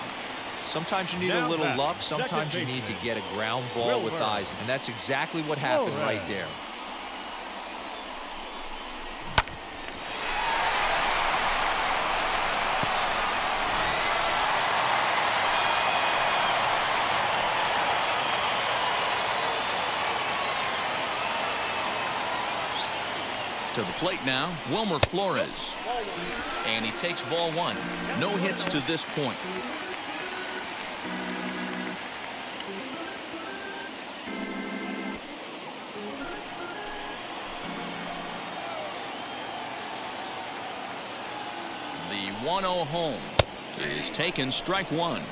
Sometimes you need a little luck. Sometimes you need to get a ground ball with eyes. And that's exactly what happened right there. To the plate now, Wilmer Flores. And he takes ball 1. No hits to this point. The 1-0 home is taken, strike 1.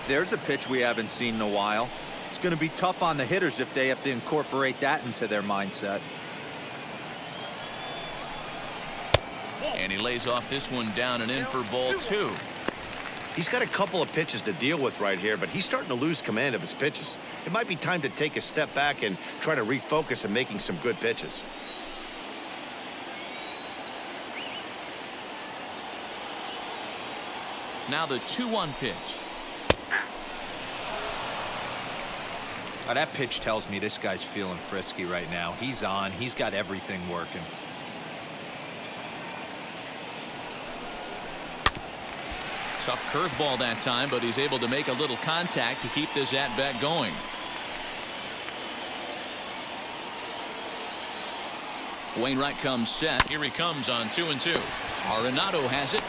There's a pitch we haven't seen in a while. It's going to be tough on the hitters if they have to incorporate that into their mindset. And he lays off this one down and in for ball 2. He's got a couple of pitches to deal with right here, but he's starting to lose command of his pitches. It might be time to take a step back and try to refocus on making some good pitches. Now the 2-1 pitch. That pitch tells me this guy's feeling frisky right now. He's on. He's got everything working. Tough curveball that time, but he's able to make a little contact to keep this at-bat going. Wainwright comes set. Here he comes on 2-2. Arenado has it.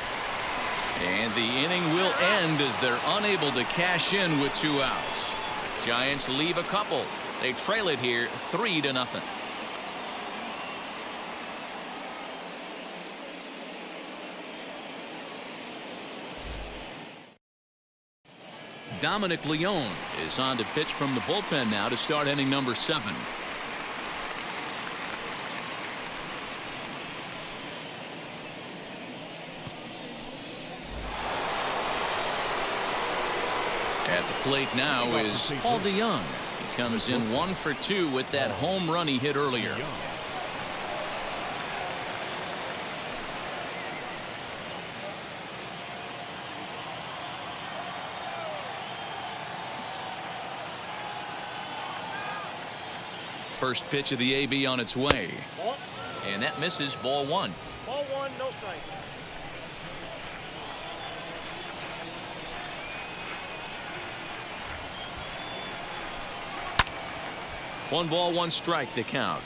And the inning will end as they're unable to cash in with 2 outs. Giants leave a couple. They trail it here 3-0. Dominic Leone is on to pitch from the bullpen now to start inning number 7. At the plate now is Paul DeYoung. He comes in 1 for 2 with that home run he hit earlier. First pitch of the AB on its way. And that misses, ball 1. Ball 1, no strike. One ball, 1 strike to count.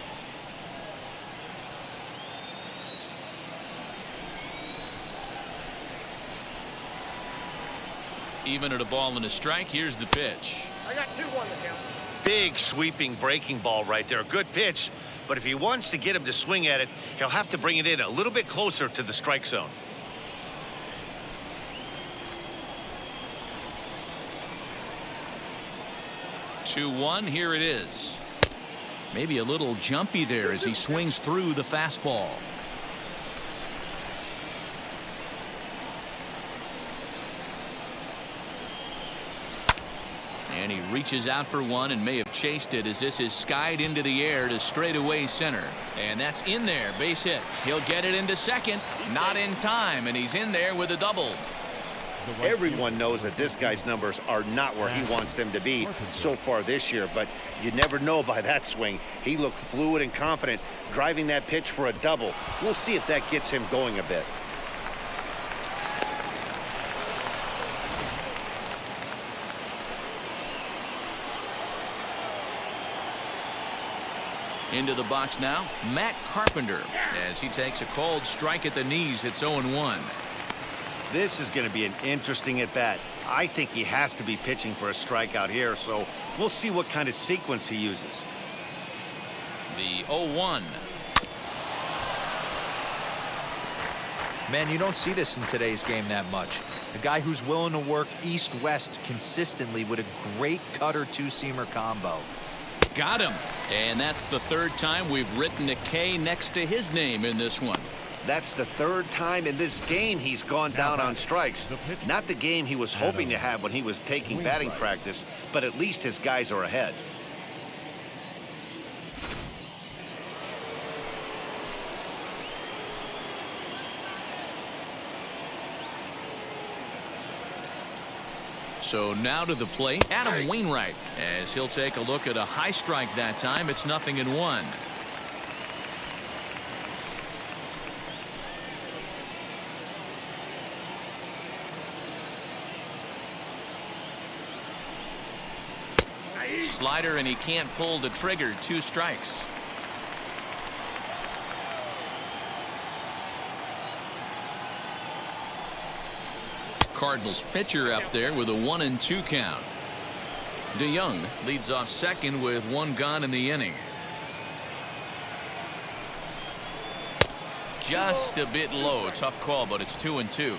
Even at a ball and a strike, here's the pitch. I got 2-1 to count. Big sweeping breaking ball right there. Good pitch, but if he wants to get him to swing at it, he'll have to bring it in a little bit closer to the strike zone. 2-1, here it is. Maybe a little jumpy there as he swings through the fastball. And he reaches out for one and may have chased it as this is skied into the air to straightaway center. And that's in there, base hit. He'll get it into second, not in time, and he's in there with a double. Everyone knows that this guy's numbers are not where he wants them to be so far this year, but you never know by that swing. He looked fluid and confident driving that pitch for a double. We'll see if that gets him going a bit. Into the box now, Matt Carpenter, as he takes a cold strike at the knees. It's 0-1. This is going to be an interesting at-bat. I think he has to be pitching for a strikeout here, so we'll see what kind of sequence he uses. The 0-1. Man, you don't see this in today's game that much. A guy who's willing to work east-west consistently with a great cutter two-seamer combo. Got him. And that's the third time we've written a K next to his name in this one. That's the third time in this game he's gone down on strikes. Not the game he was hoping to have when he was taking batting practice, but at least his guys are ahead. So now to the plate, Adam Wainwright, as he'll take a look at a high strike that time. It's 0-1. Slider, and he can't pull the trigger. 2 strikes. Cardinals pitcher up there with a 1-2 count. DeYoung leads off second with 1 gone in the inning. Just a bit low. Tough call, but it's 2-2.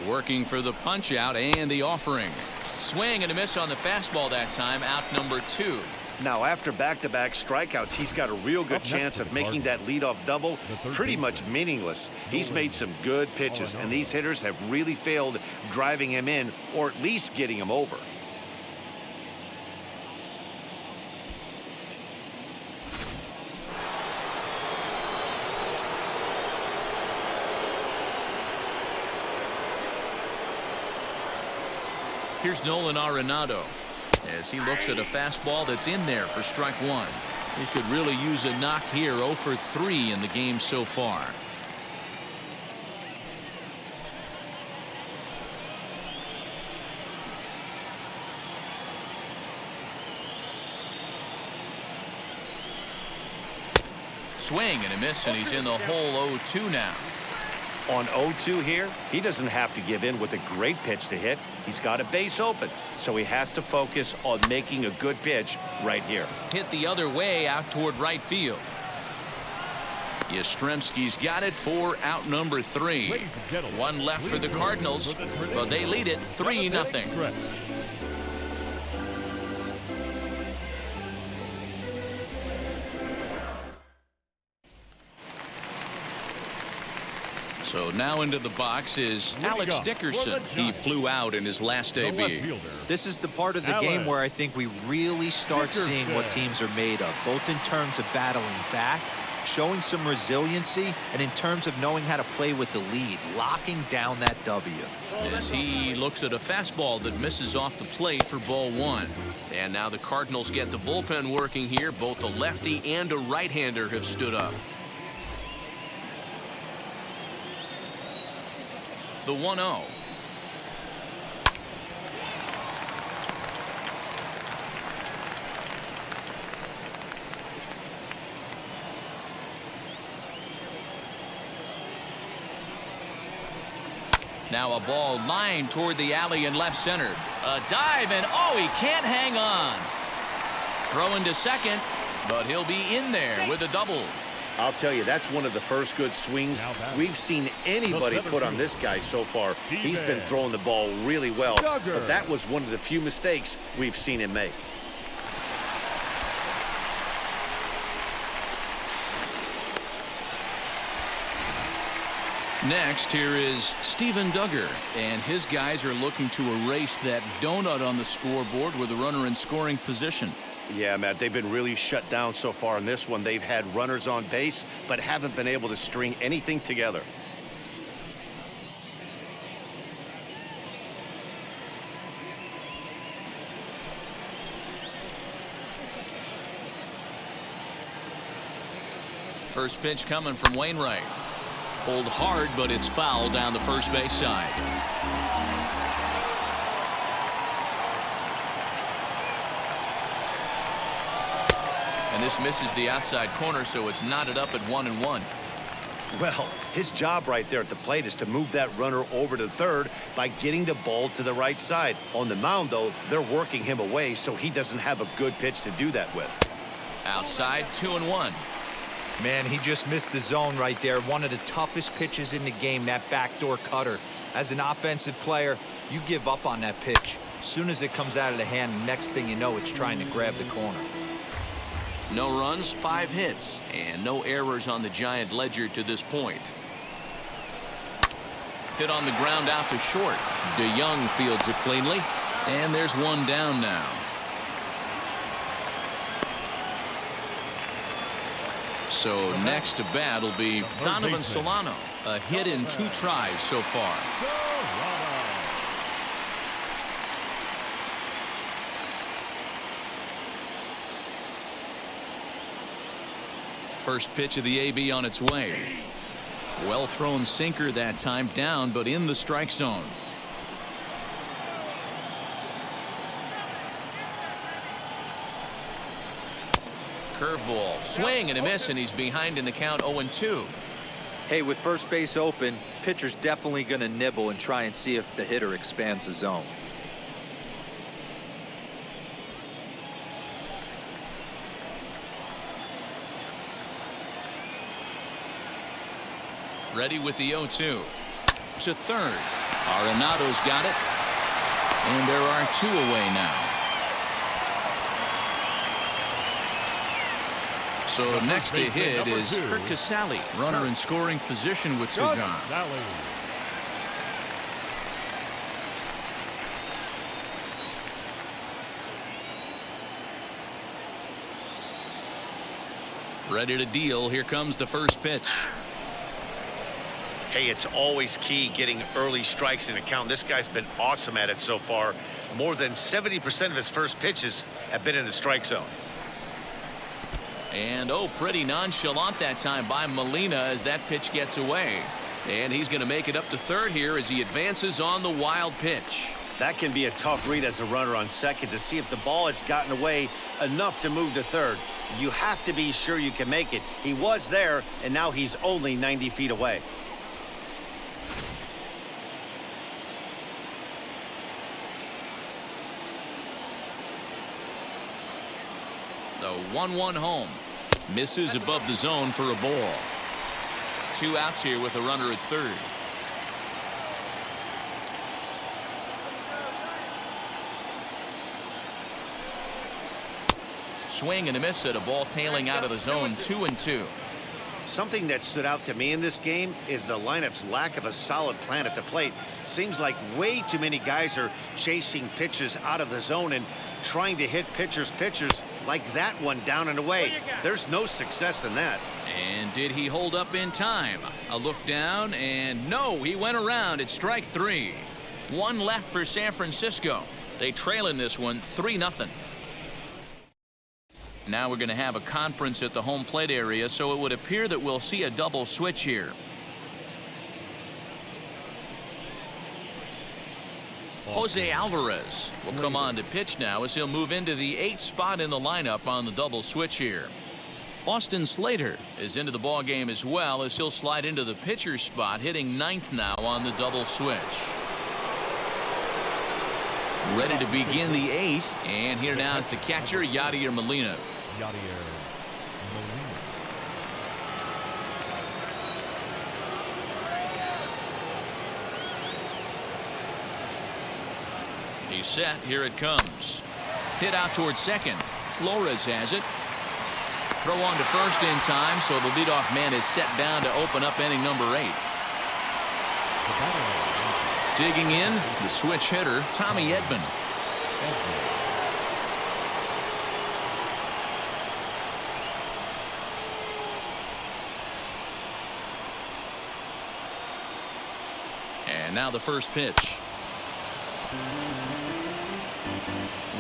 Working for the punch out and the offering. Swing and a miss on the fastball that time. Out number 2. Now, after back-to-back strikeouts, he's got a real good chance of making that leadoff double pretty much meaningless. He's made some good pitches, and these hitters have really failed driving him in or at least getting him over. Here's Nolan Arenado as he looks at a fastball that's in there for strike 1. He could really use a knock here. 0 for 3 in the game so far. Swing and a miss, and he's in the hole. 0-2 now. On 0-2 here, he doesn't have to give in with a great pitch to hit. He's got a base open, so he has to focus on making a good pitch right here. Hit the other way out toward right field. Yastrzemski's got it for out number 3. 1 left for the Cardinals, but they lead it 3-0. So now into the box is Alex Dickerson. He flew out in his last AB. This is the part of the game where I think we really start seeing what teams are made of, both in terms of battling back, showing some resiliency, and in terms of knowing how to play with the lead, locking down that W. As he looks at a fastball that misses off the plate for ball 1. And now the Cardinals get the bullpen working here. Both a lefty and a right-hander have stood up. The 1-0. Now a ball lined toward the alley in left center. A dive, and oh, he can't hang on. Throw into second, but he'll be in there with a double. I'll tell you, that's one of the first good swings we've seen anybody put on this guy so far. He's been throwing the ball really well, but that was one of the few mistakes we've seen him make. Next, here is Steven Duggar, and his guys are looking to erase that donut on the scoreboard with a runner in scoring position. Yeah, Matt, they've been really shut down so far in this one. They've had runners on base, but haven't been able to string anything together. First pitch coming from Wainwright. Pulled hard, but it's foul down the first base side. And this misses the outside corner, so it's knotted up at 1-1. Well, his job right there at the plate is to move that runner over to third by getting the ball to the right side. On the mound, though, they're working him away, so he doesn't have a good pitch to do that with. Outside, 2-1. Man, he just missed the zone right there. One of the toughest pitches in the game, that backdoor cutter. As an offensive player, you give up on that pitch. As soon as it comes out of the hand, next thing you know, it's trying to grab the corner. No runs, 5 hits, and no errors on the Giant ledger to this point. Hit on the ground out to short. DeYoung fields it cleanly, and there's one down now. So next to bat will be Donovan Solano. A hit in 2 tries so far. First pitch of the AB on its way. Well thrown sinker that time, down but in the strike zone. Curveball, swing and a miss, and he's behind in the count 0-2. Hey, with first base open, pitcher's definitely going to nibble and try and see if the hitter expands the zone. Ready with the 0-2. To third. Arenado's got it. And there are 2 away now. So next to hit is Kurt Casale, runner in scoring position with 2 gone. Ready to deal. Here comes the first pitch. Hey, it's always key getting early strikes in a count. This guy's been awesome at it so far. More than 70% of his first pitches have been in the strike zone. And pretty nonchalant that time by Molina as that pitch gets away. And he's going to make it up to third here as he advances on the wild pitch. That can be a tough read as a runner on second to see if the ball has gotten away enough to move to third. You have to be sure you can make it. He was there, and now he's only 90 feet away. The 1-1 home. Misses above the zone for a ball. 2 outs here with a runner at third. Swing and a miss at a ball tailing out of the zone. 2-2. Something that stood out to me in this game is the lineup's lack of a solid plan at the plate. Seems like way too many guys are chasing pitches out of the zone and trying to hit pitchers like that one down and away. There's no success in that. And did he hold up in time? A look down, and no, he went around. It's strike 3. 1 left for San Francisco. They trail in this one 3-0. Now we're going to have a conference at the home plate area, so it would appear that we'll see a double switch here. Jose Alvarez will come on to pitch now as he'll move into the 8th spot in the lineup on the double switch here. Austin Slater is into the ball game as well as he'll slide into the pitcher's spot, hitting 9th now on the double switch. Ready to begin the 8th, and here now is the catcher, Yadier Molina. He's set. Here it comes. Hit out towards second. Flores has it. Throw on to first in time, so the leadoff man is set down to open up inning number 8. Digging in, the switch hitter, Tommy Edman. And now the first pitch.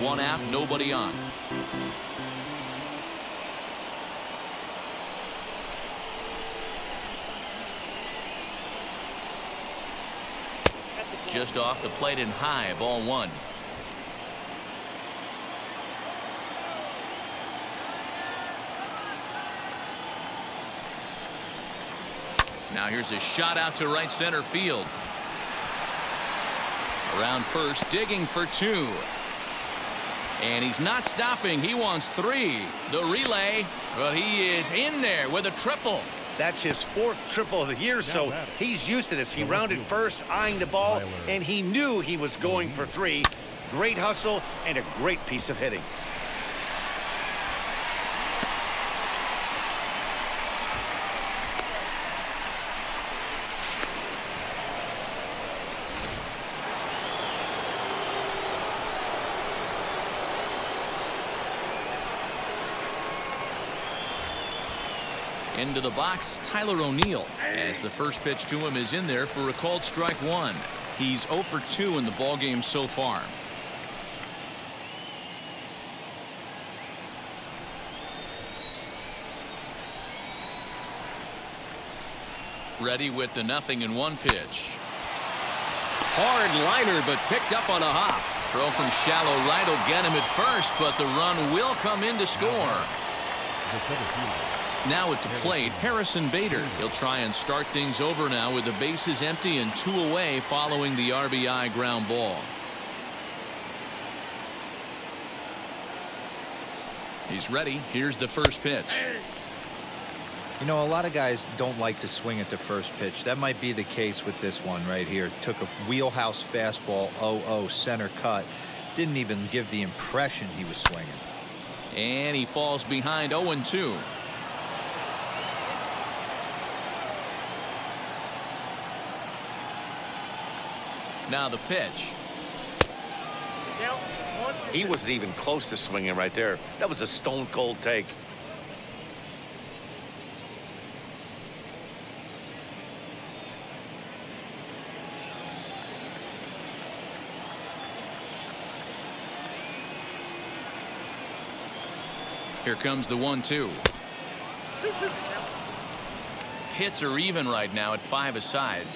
1 out, nobody on. Just off the plate and high, ball 1. Now here's a shot out to right center field. Around first, digging for 2. And he's not stopping. He wants 3. The relay, but he is in there with a triple. That's his 4th triple of the year, so he's used to this. He rounded first, eyeing the ball, and he knew he was going for 3. Great hustle and a great piece of hitting. Into the box, Tyler O'Neill, as the first pitch to him is in there for a called strike 1. He's 0 for 2 in the ballgame so far. Ready with the 0-1 pitch. Hard liner, but picked up on a hop. Throw from shallow right will get him at first, but the run will come in to score. Now at the plate, Harrison Bader. He'll try and start things over now with the bases empty and 2 away following the RBI ground ball. He's ready. Here's the first pitch. You know, a lot of guys don't like to swing at the first pitch. That might be the case with this one right here. Took a wheelhouse fastball, 0-0 center cut. Didn't even give the impression he was swinging. And he falls behind 0-2. Now the pitch. He wasn't even close to swinging right there. That was a stone-cold take. Here comes the 1-2. Hits are even right now at 5 aside.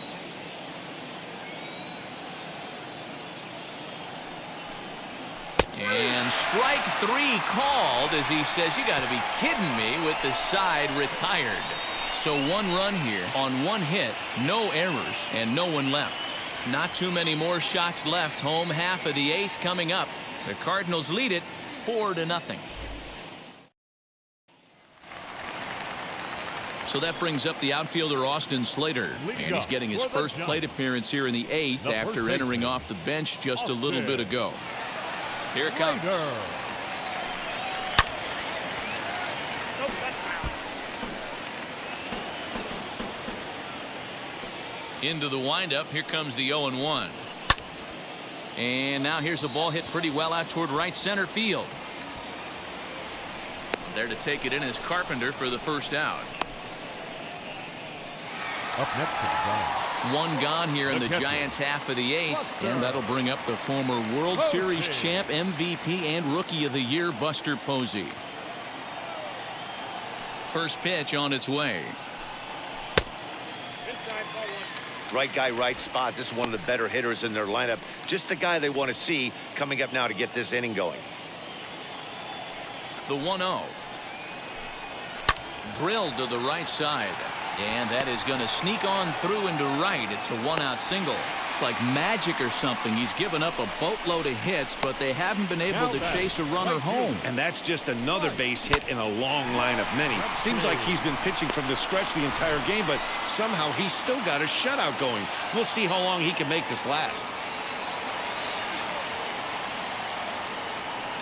And strike 3 called as he says, you got to be kidding me, with the side retired. So 1 run here on 1 hit, no errors, and no one left. Not too many more shots left. Home half of the 8th coming up. The Cardinals lead it 4-0. So that brings up the outfielder Austin Slater, and he's getting his first plate appearance here in the 8th after entering off the bench just a little bit ago. Here it comes. Into the windup. Here comes the 0-1. And now here's a ball hit pretty well out toward right center field. There to take it in is Carpenter for the first out. Up next to the Giants. 1 gone here in the Giants half of the 8th, and that'll bring up the former World Series champ, MVP, and Rookie of the Year, Buster Posey. First pitch on its way. Right guy, right spot. This is one of the better hitters in their lineup. Just the guy they want to see coming up now to get this inning going. The 1-0. Drilled to the right side. And that is going to sneak on through into right. It's a 1-out single. It's like magic or something. He's given up a boatload of hits, but they haven't been able to chase a runner home. And that's just another base hit in a long line of many. Seems like he's been pitching from the stretch the entire game, but somehow he's still got a shutout going. We'll see how long he can make this last.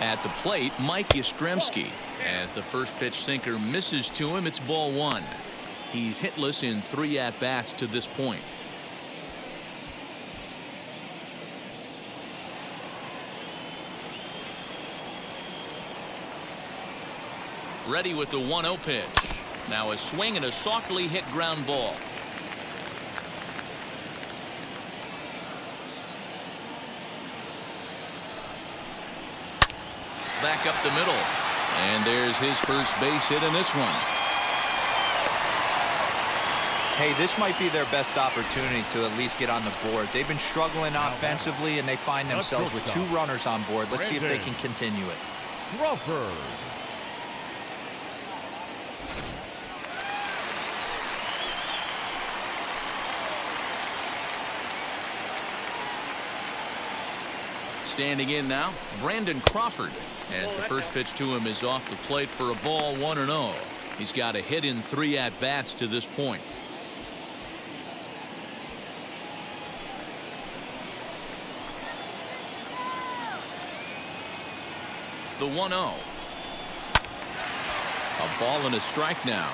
At the plate, Mike Yastrzemski. As the first pitch sinker misses to him, it's ball 1. He's hitless in 3 at-bats to this point. Ready with the 1-0 pitch. Now a swing and a softly hit ground ball. Back up the middle. And there's his first base hit in this one. Hey, this might be their best opportunity to at least get on the board. They've been struggling offensively, and they find themselves with 2 runners on board. Let's see if they can continue it. Crawford. Standing in now, Brandon Crawford. As the first pitch to him is off the plate for a ball 1-0. He's got a hit in 3 at-bats to this point. The 1-0. A ball and a strike now.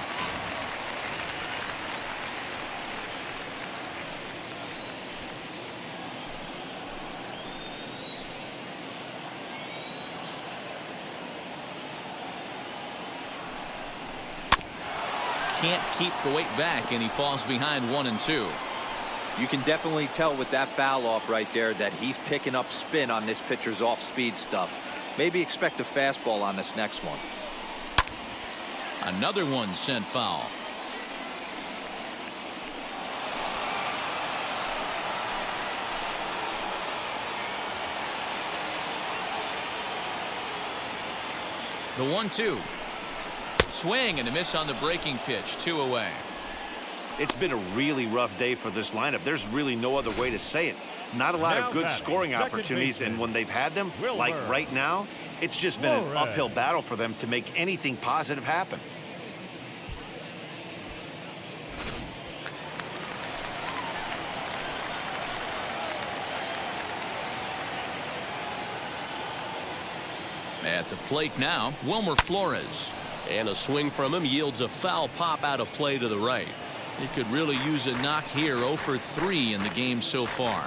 Can't keep the weight back, and he falls behind 1-2. You can definitely tell with that foul off right there that he's picking up spin on this pitcher's off-speed stuff. Maybe expect a fastball on this next one. Another one sent foul. The 1-2. Swing and a miss on the breaking pitch. 2 away. It's been a really rough day for this lineup. There's really no other way to say it. Not a lot of good scoring opportunities, and when they've had them, like right now, it's just been an uphill battle for them to make anything positive happen. At the plate now, Wilmer Flores. And a swing from him yields a foul pop out of play to the right. It could really use a knock here. 0 for 3 in the game so far.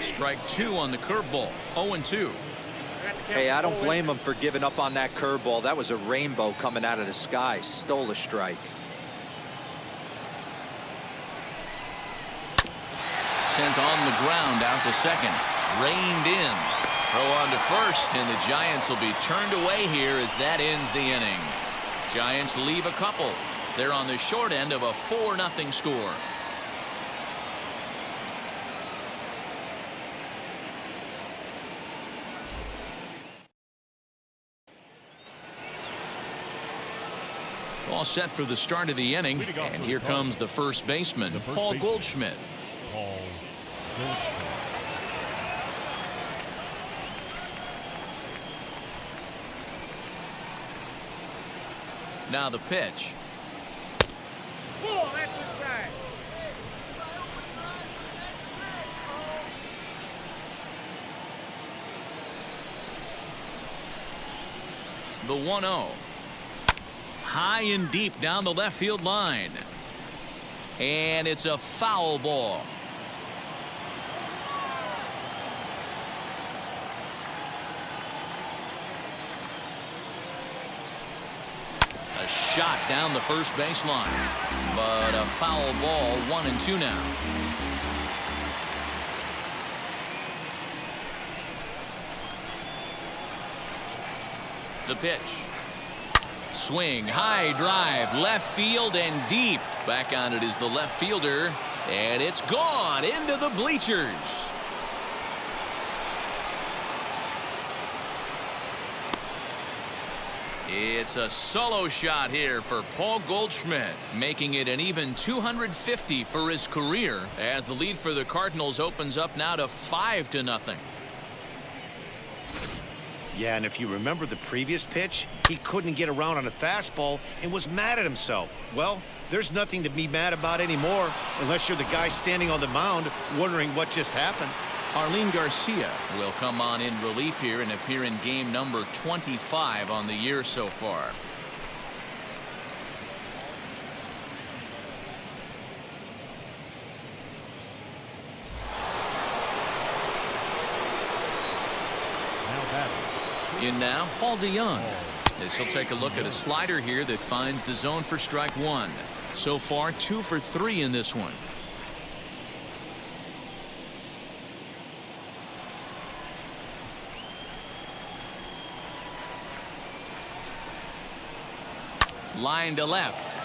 Strike 2 on the curveball. 0-2. Hey, I don't blame him for giving up on that curveball. That was a rainbow coming out of the sky. Stole a strike. Sent on the ground out to second. Reined in. Throw on to first, and the Giants will be turned away here as that ends the inning. Giants leave a couple. They're on the short end of a 4-0 score. All set for the start of the inning, and here comes the first baseman, Paul Goldschmidt. Paul Goldschmidt. Now the pitch. Oh, that's inside. The 1-0. High and deep down the left field line. And it's a foul ball. A shot down the first baseline. But a foul ball. 1-2 now. The pitch. Swing, high drive, left field and deep. Back on it is the left fielder, and it's gone into the bleachers. It's a solo shot here for Paul Goldschmidt, making it an even 250 for his career as the lead for the Cardinals opens up now to 5-0. Yeah, and if you remember the previous pitch, he couldn't get around on a fastball and was mad at himself. Well, there's nothing to be mad about anymore unless you're the guy standing on the mound wondering what just happened. Arlene Garcia will come on in relief here and appear in game number 25 on the year so far. In now, Paul DeYoung. This will take a look at a slider here that finds the zone for strike one. So far, 2 for 3 in this one. Line to left.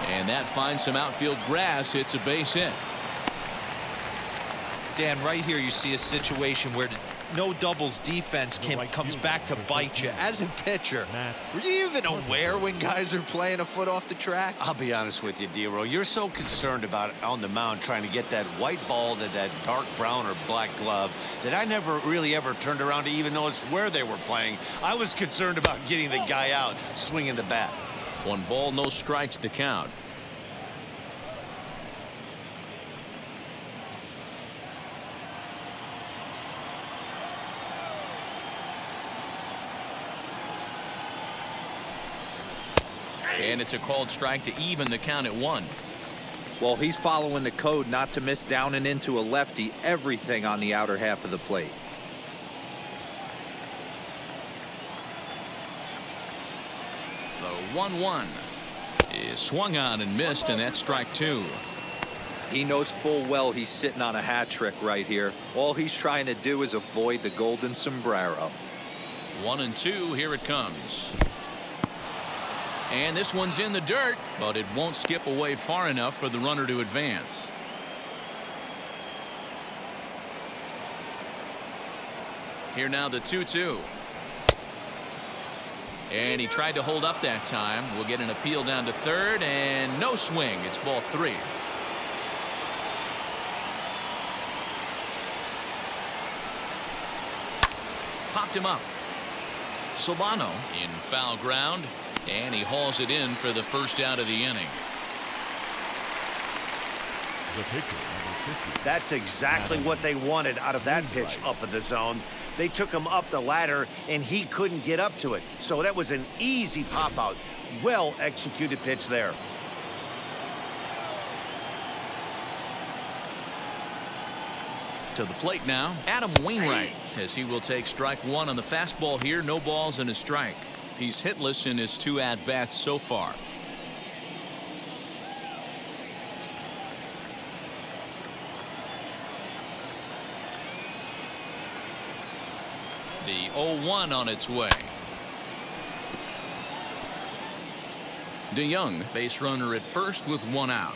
And that finds some outfield grass. It's a base hit. Dan, right here you see a situation where no doubles defense comes back to bite you. As a pitcher, were you even aware when guys are playing a foot off the track? I'll be honest with you, Dero. You're so concerned about it on the mound trying to get that white ball to that dark brown or black glove that I never really ever turned around to even notice where they were playing. I was concerned about getting the guy out swinging the bat. 1 ball, no strikes to count. And it's a called strike to even the count at 1. Well, he's following the code not to miss down and into a lefty. Everything on the outer half of the plate. The 1-1 is swung on and missed, and that's strike 2. He knows full well he's sitting on a hat trick right here. All he's trying to do is avoid the golden sombrero. 1-2, here it comes. And this one's in the dirt, but it won't skip away far enough for the runner to advance. Here now the 2-2. And he tried to hold up that time. We'll get an appeal down to third, and no swing. It's ball 3. Popped him up. Solano in foul ground. And he hauls it in for the first out of the inning. The pitcher, number 50. That's exactly what they wanted out of that pitch up in the zone. They took him up the ladder, and he couldn't get up to it. So that was an easy pop-out. Well-executed pitch there. To the plate now, Adam Wainwright, as he will take strike 1 on the fastball here. No balls and a strike. He's hitless in his 2 at-bats so far. The 0-1 on its way. DeYoung, base runner at first with 1 out.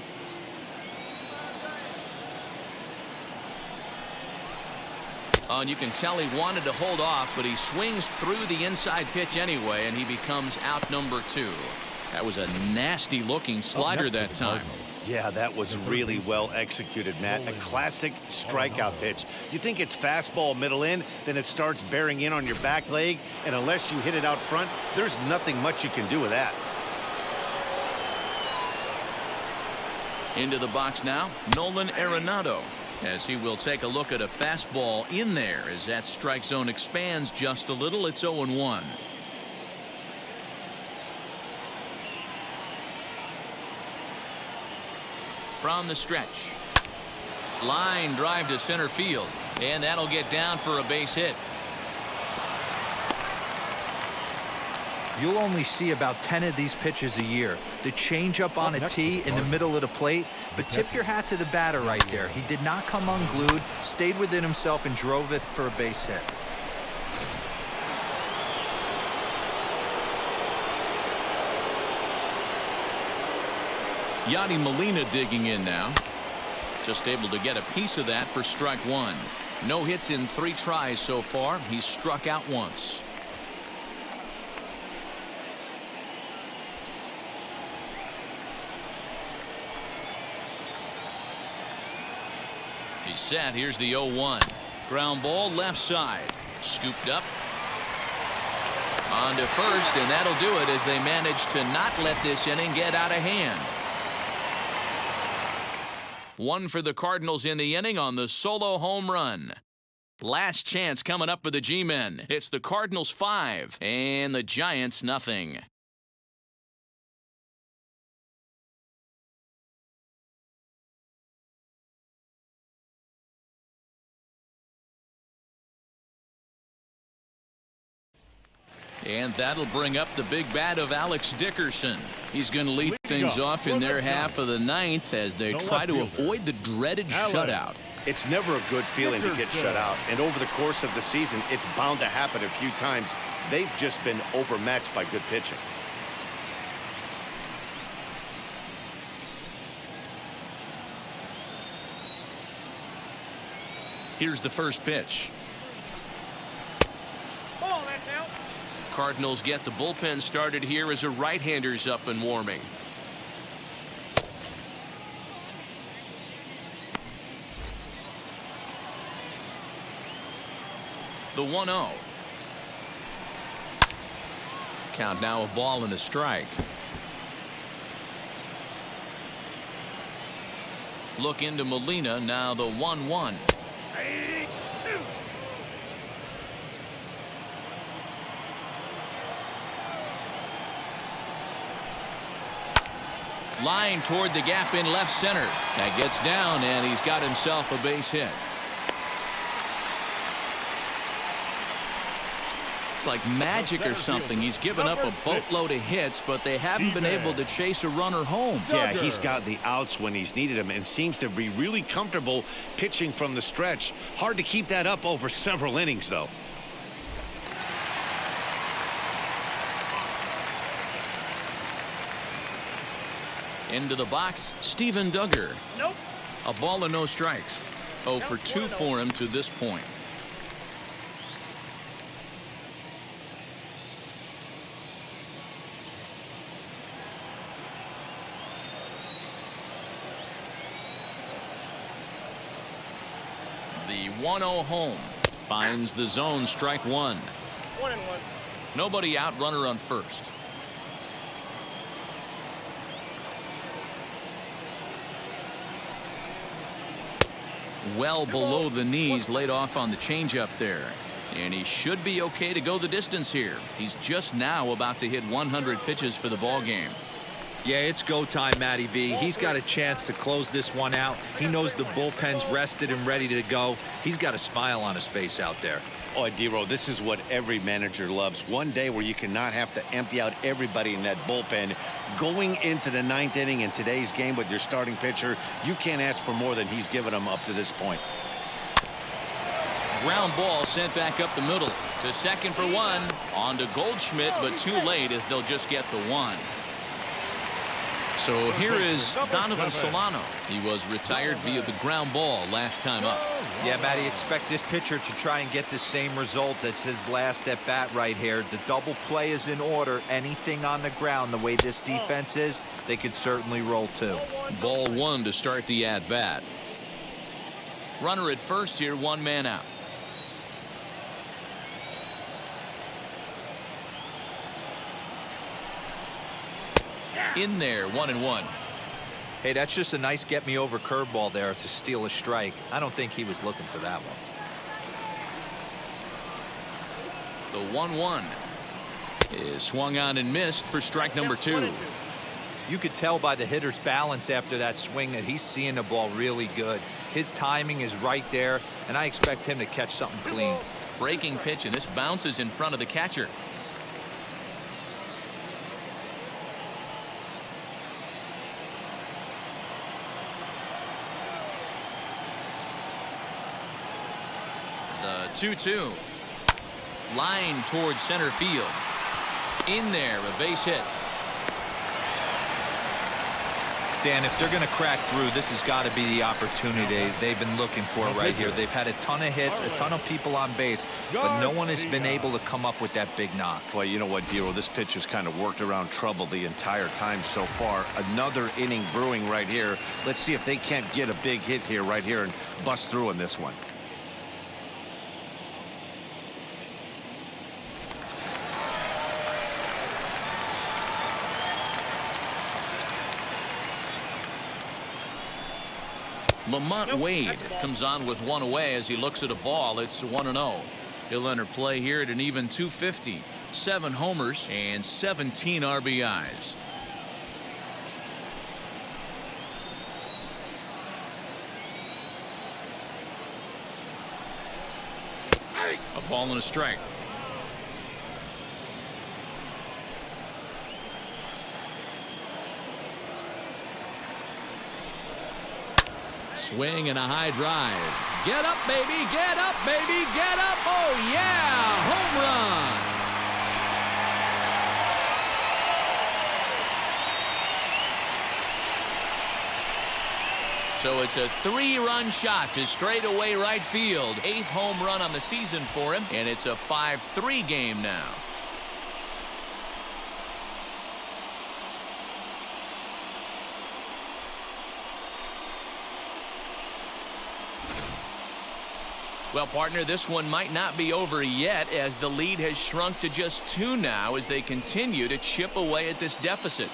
Oh, and you can tell he wanted to hold off, but he swings through the inside pitch anyway, and he becomes out number 2. That was a nasty looking slider that time. Yeah, that was really well executed, Matt. A classic strikeout pitch. You think it's fastball middle in, then it starts bearing in on your back leg, and unless you hit it out front, there's nothing much you can do with that. Into the box now, Nolan Arenado, as he will take a look at a fastball in there as that strike zone expands just a little. It's 0-1. From the stretch. Line drive to center field, and that'll get down for a base hit. You'll only see about 10 of these pitches a year. The changeup on a tee in the middle of the plate. But tip your hat to the batter right there. He did not come unglued, stayed within himself, and drove it for a base hit. Yadi Molina digging in now. Just able to get a piece of that for strike 1. No hits in 3 tries so far. He's struck out once. He's set. Here's the 0-1. Ground ball left side. Scooped up. On to first, and that'll do it as they manage to not let this inning get out of hand. One for the Cardinals in the inning on the solo home run. Last chance coming up for the G-men. It's the Cardinals 5 and the Giants nothing. And that'll bring up the big bat of Alex Dickerson. He's going to lead things off in their half of the ninth as they try to avoid the dreaded shutout. It's never a good feeling to get shut out. And over the course of the season, it's bound to happen a few times. They've just been overmatched by good pitching. Here's the first pitch. Ball, that's out. Cardinals get the bullpen started here as a right-hander's up and warming. The 1-0. Count now a ball and a strike. Look into Molina, now the 1-1. Line toward the gap in left center. That gets down, and he's got himself a base hit. It's like magic or something. He's given up a boatload of hits, but they haven't been able to chase a runner home. Yeah, he's got the outs when he's needed them and seems to be really comfortable pitching from the stretch. Hard to keep that up over several innings, though. Into the box, Steven Duggar. Nope. A ball and no strikes. 0 for 2 for him to this point. The 1-0 home finds the zone, strike one. 1-1. Nobody out, runner on first. Well below the knees, laid off on the changeup there. And he should be okay to go the distance here. He's just now about to hit 100 pitches for the ball game. Yeah, it's go time, Matty V. He's got a chance to close this one out. He knows the bullpen's rested and ready to go. He's got a smile on his face out there. Oh, D-Row, this is what every manager loves. One day where you cannot have to empty out everybody in that bullpen. Going into the ninth inning in today's game with your starting pitcher, you can't ask for more than he's given them up to this point. Ground ball sent back up the middle to second for one. On to Goldschmidt, but too late as they'll just get the one. So here is Donovan Solano. He was retired via the ground ball last time up. Yeah, Matty, expect this pitcher to try and get the same result as his last at bat right here. The double play is in order. Anything on the ground, the way this defense is, they could certainly roll too. Ball one to start the at bat. Runner at first here, one man out. In there, 1-1. Hey, that's just a nice get me over curveball there to steal a strike. I don't think he was looking for that one. The 1-1 is swung on and missed for strike number 2. You could tell by the hitter's balance after that swing that he's seeing the ball really good. His timing is right there, and I expect him to catch something clean. Breaking pitch, and this bounces in front of the catcher. The 2-2. Line towards center field. In there, a base hit. Dan, if they're going to crack through, this has got to be the opportunity they've been looking for right here. They've had a ton of hits, a ton of people on base, but no one has been able to come up with that big knock. Well, you know what, Dero, this pitcher's kind of worked around trouble the entire time so far. Another inning brewing right here. Let's see if they can't get a big hit here right here and bust through in this one. Lamont Wade comes on with one away as he looks at a ball. It's 1-0. He'll enter play here at an even 250. 7 homers and 17 RBIs. A ball and a strike. Swing and a high drive. Get up, baby. Get up, baby. Get up. Oh, yeah. Home run. So it's a 3-run shot to straightaway right field. 8th home run on the season for him, and it's a 5-3 game now. Well, partner, this one might not be over yet as the lead has shrunk to just 2 now as they continue to chip away at this deficit.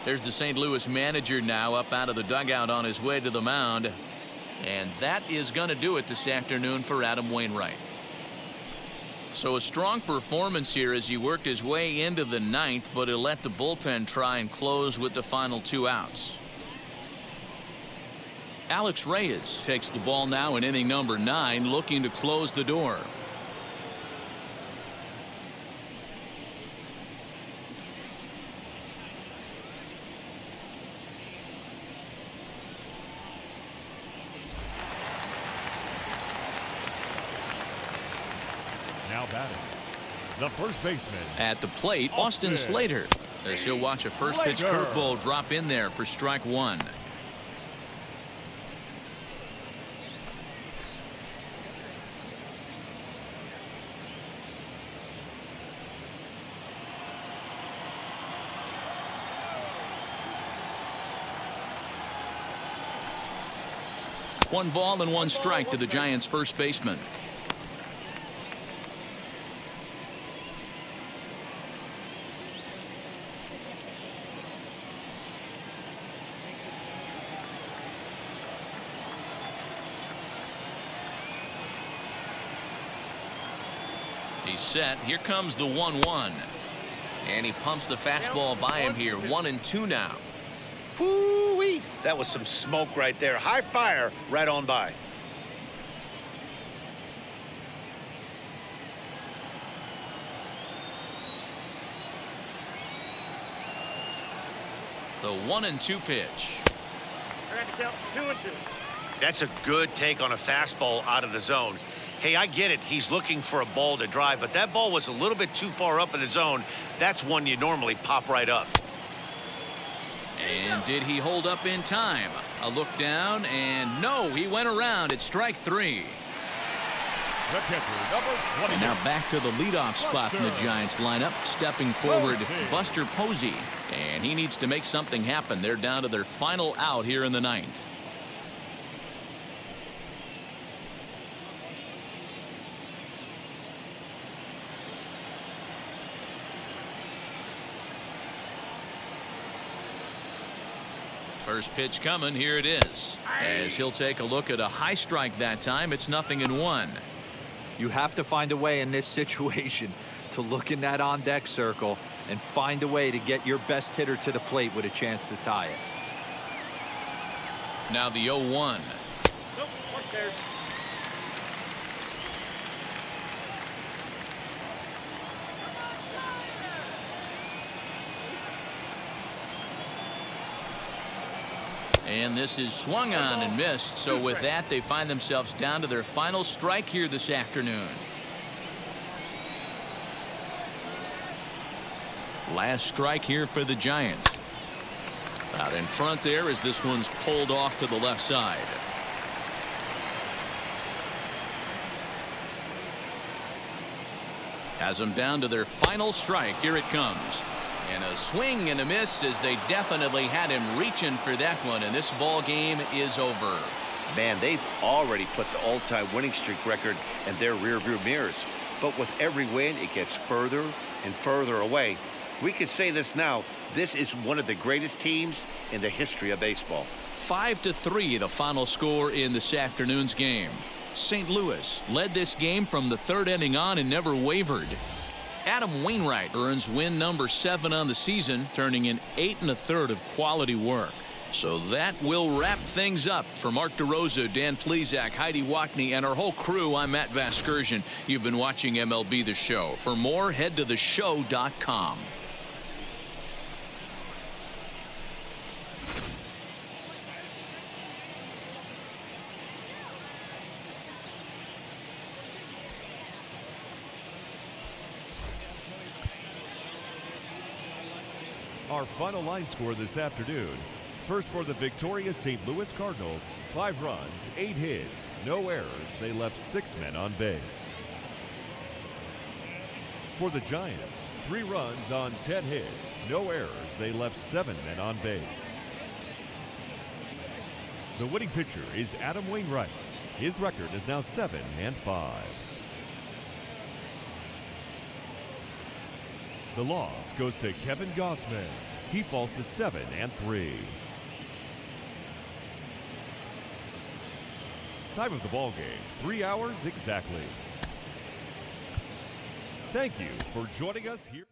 There's the St. Louis manager now up out of the dugout on his way to the mound. And that is going to do it this afternoon for Adam Wainwright. So a strong performance here as he worked his way into the 9th, but he'll let the bullpen try and close with the final 2 outs. Alex Reyes takes the ball now in inning number 9, looking to close the door. Now batting, the first baseman. At the plate, Austin Slater. As he'll watch a first pitch curveball drop in there for strike 1. One ball and 1 strike to the Giants' first baseman. He's set. Here comes the 1-1. And he pumps the fastball by him here. 1-2 now. Whoo-wee. That was some smoke right there. High fire right on by. The 1-2 pitch. Count 2-2. That's a good take on a fastball out of the zone. Hey, I get it. He's looking for a ball to drive, but that ball was a little bit too far up in the zone. That's one you normally pop right up. And did he hold up in time? A look down, and no, he went around. It's strike 3. The catcher, number 20. And now back to the leadoff spot in the Giants lineup. Stepping forward, Buster Posey. And he needs to make something happen. They're down to their final out here in the 9th. First pitch coming. Here it is. As he'll take a look at a high strike that time. It's 0-1. You have to find a way in this situation to look in that on-deck circle and find a way to get your best hitter to the plate with a chance to tie it. Now the 0-1. Nope, one there. And this is swung on and missed. So with that, they find themselves down to their final strike here this afternoon. Last strike here for the Giants. Out in front there as this one's pulled off to the left side. Has them down to their final strike. Here it comes. And a swing and a miss as they definitely had him reaching for that one. And this ball game is over. Man, they've already put the all-time winning streak record in their rearview mirrors. But with every win, it gets further and further away. We could say this now. This is one of the greatest teams in the history of baseball. 5-3 the final score in this afternoon's game. St. Louis led this game from the third inning on and never wavered. Adam Wainwright earns win number 7 on the season, turning in 8 1/3 of quality work. So that will wrap things up. For Mark DeRosa, Dan Plesac, Heidi Wackney, and our whole crew, I'm Matt Vasgersian. You've been watching MLB The Show. For more, head to theshow.com. Our final line score this afternoon. First for the victorious St. Louis Cardinals, 5 runs, 8 hits, no errors. They left 6 men on base. For the Giants, 3 runs on 10 hits, no errors. They left 7 men on base. The winning pitcher is Adam Wainwright. His record is now 7-5. The loss goes to Kevin Gossman. He falls to 7-3. Time of the ball game, 3 hours exactly. Thank you for joining us here.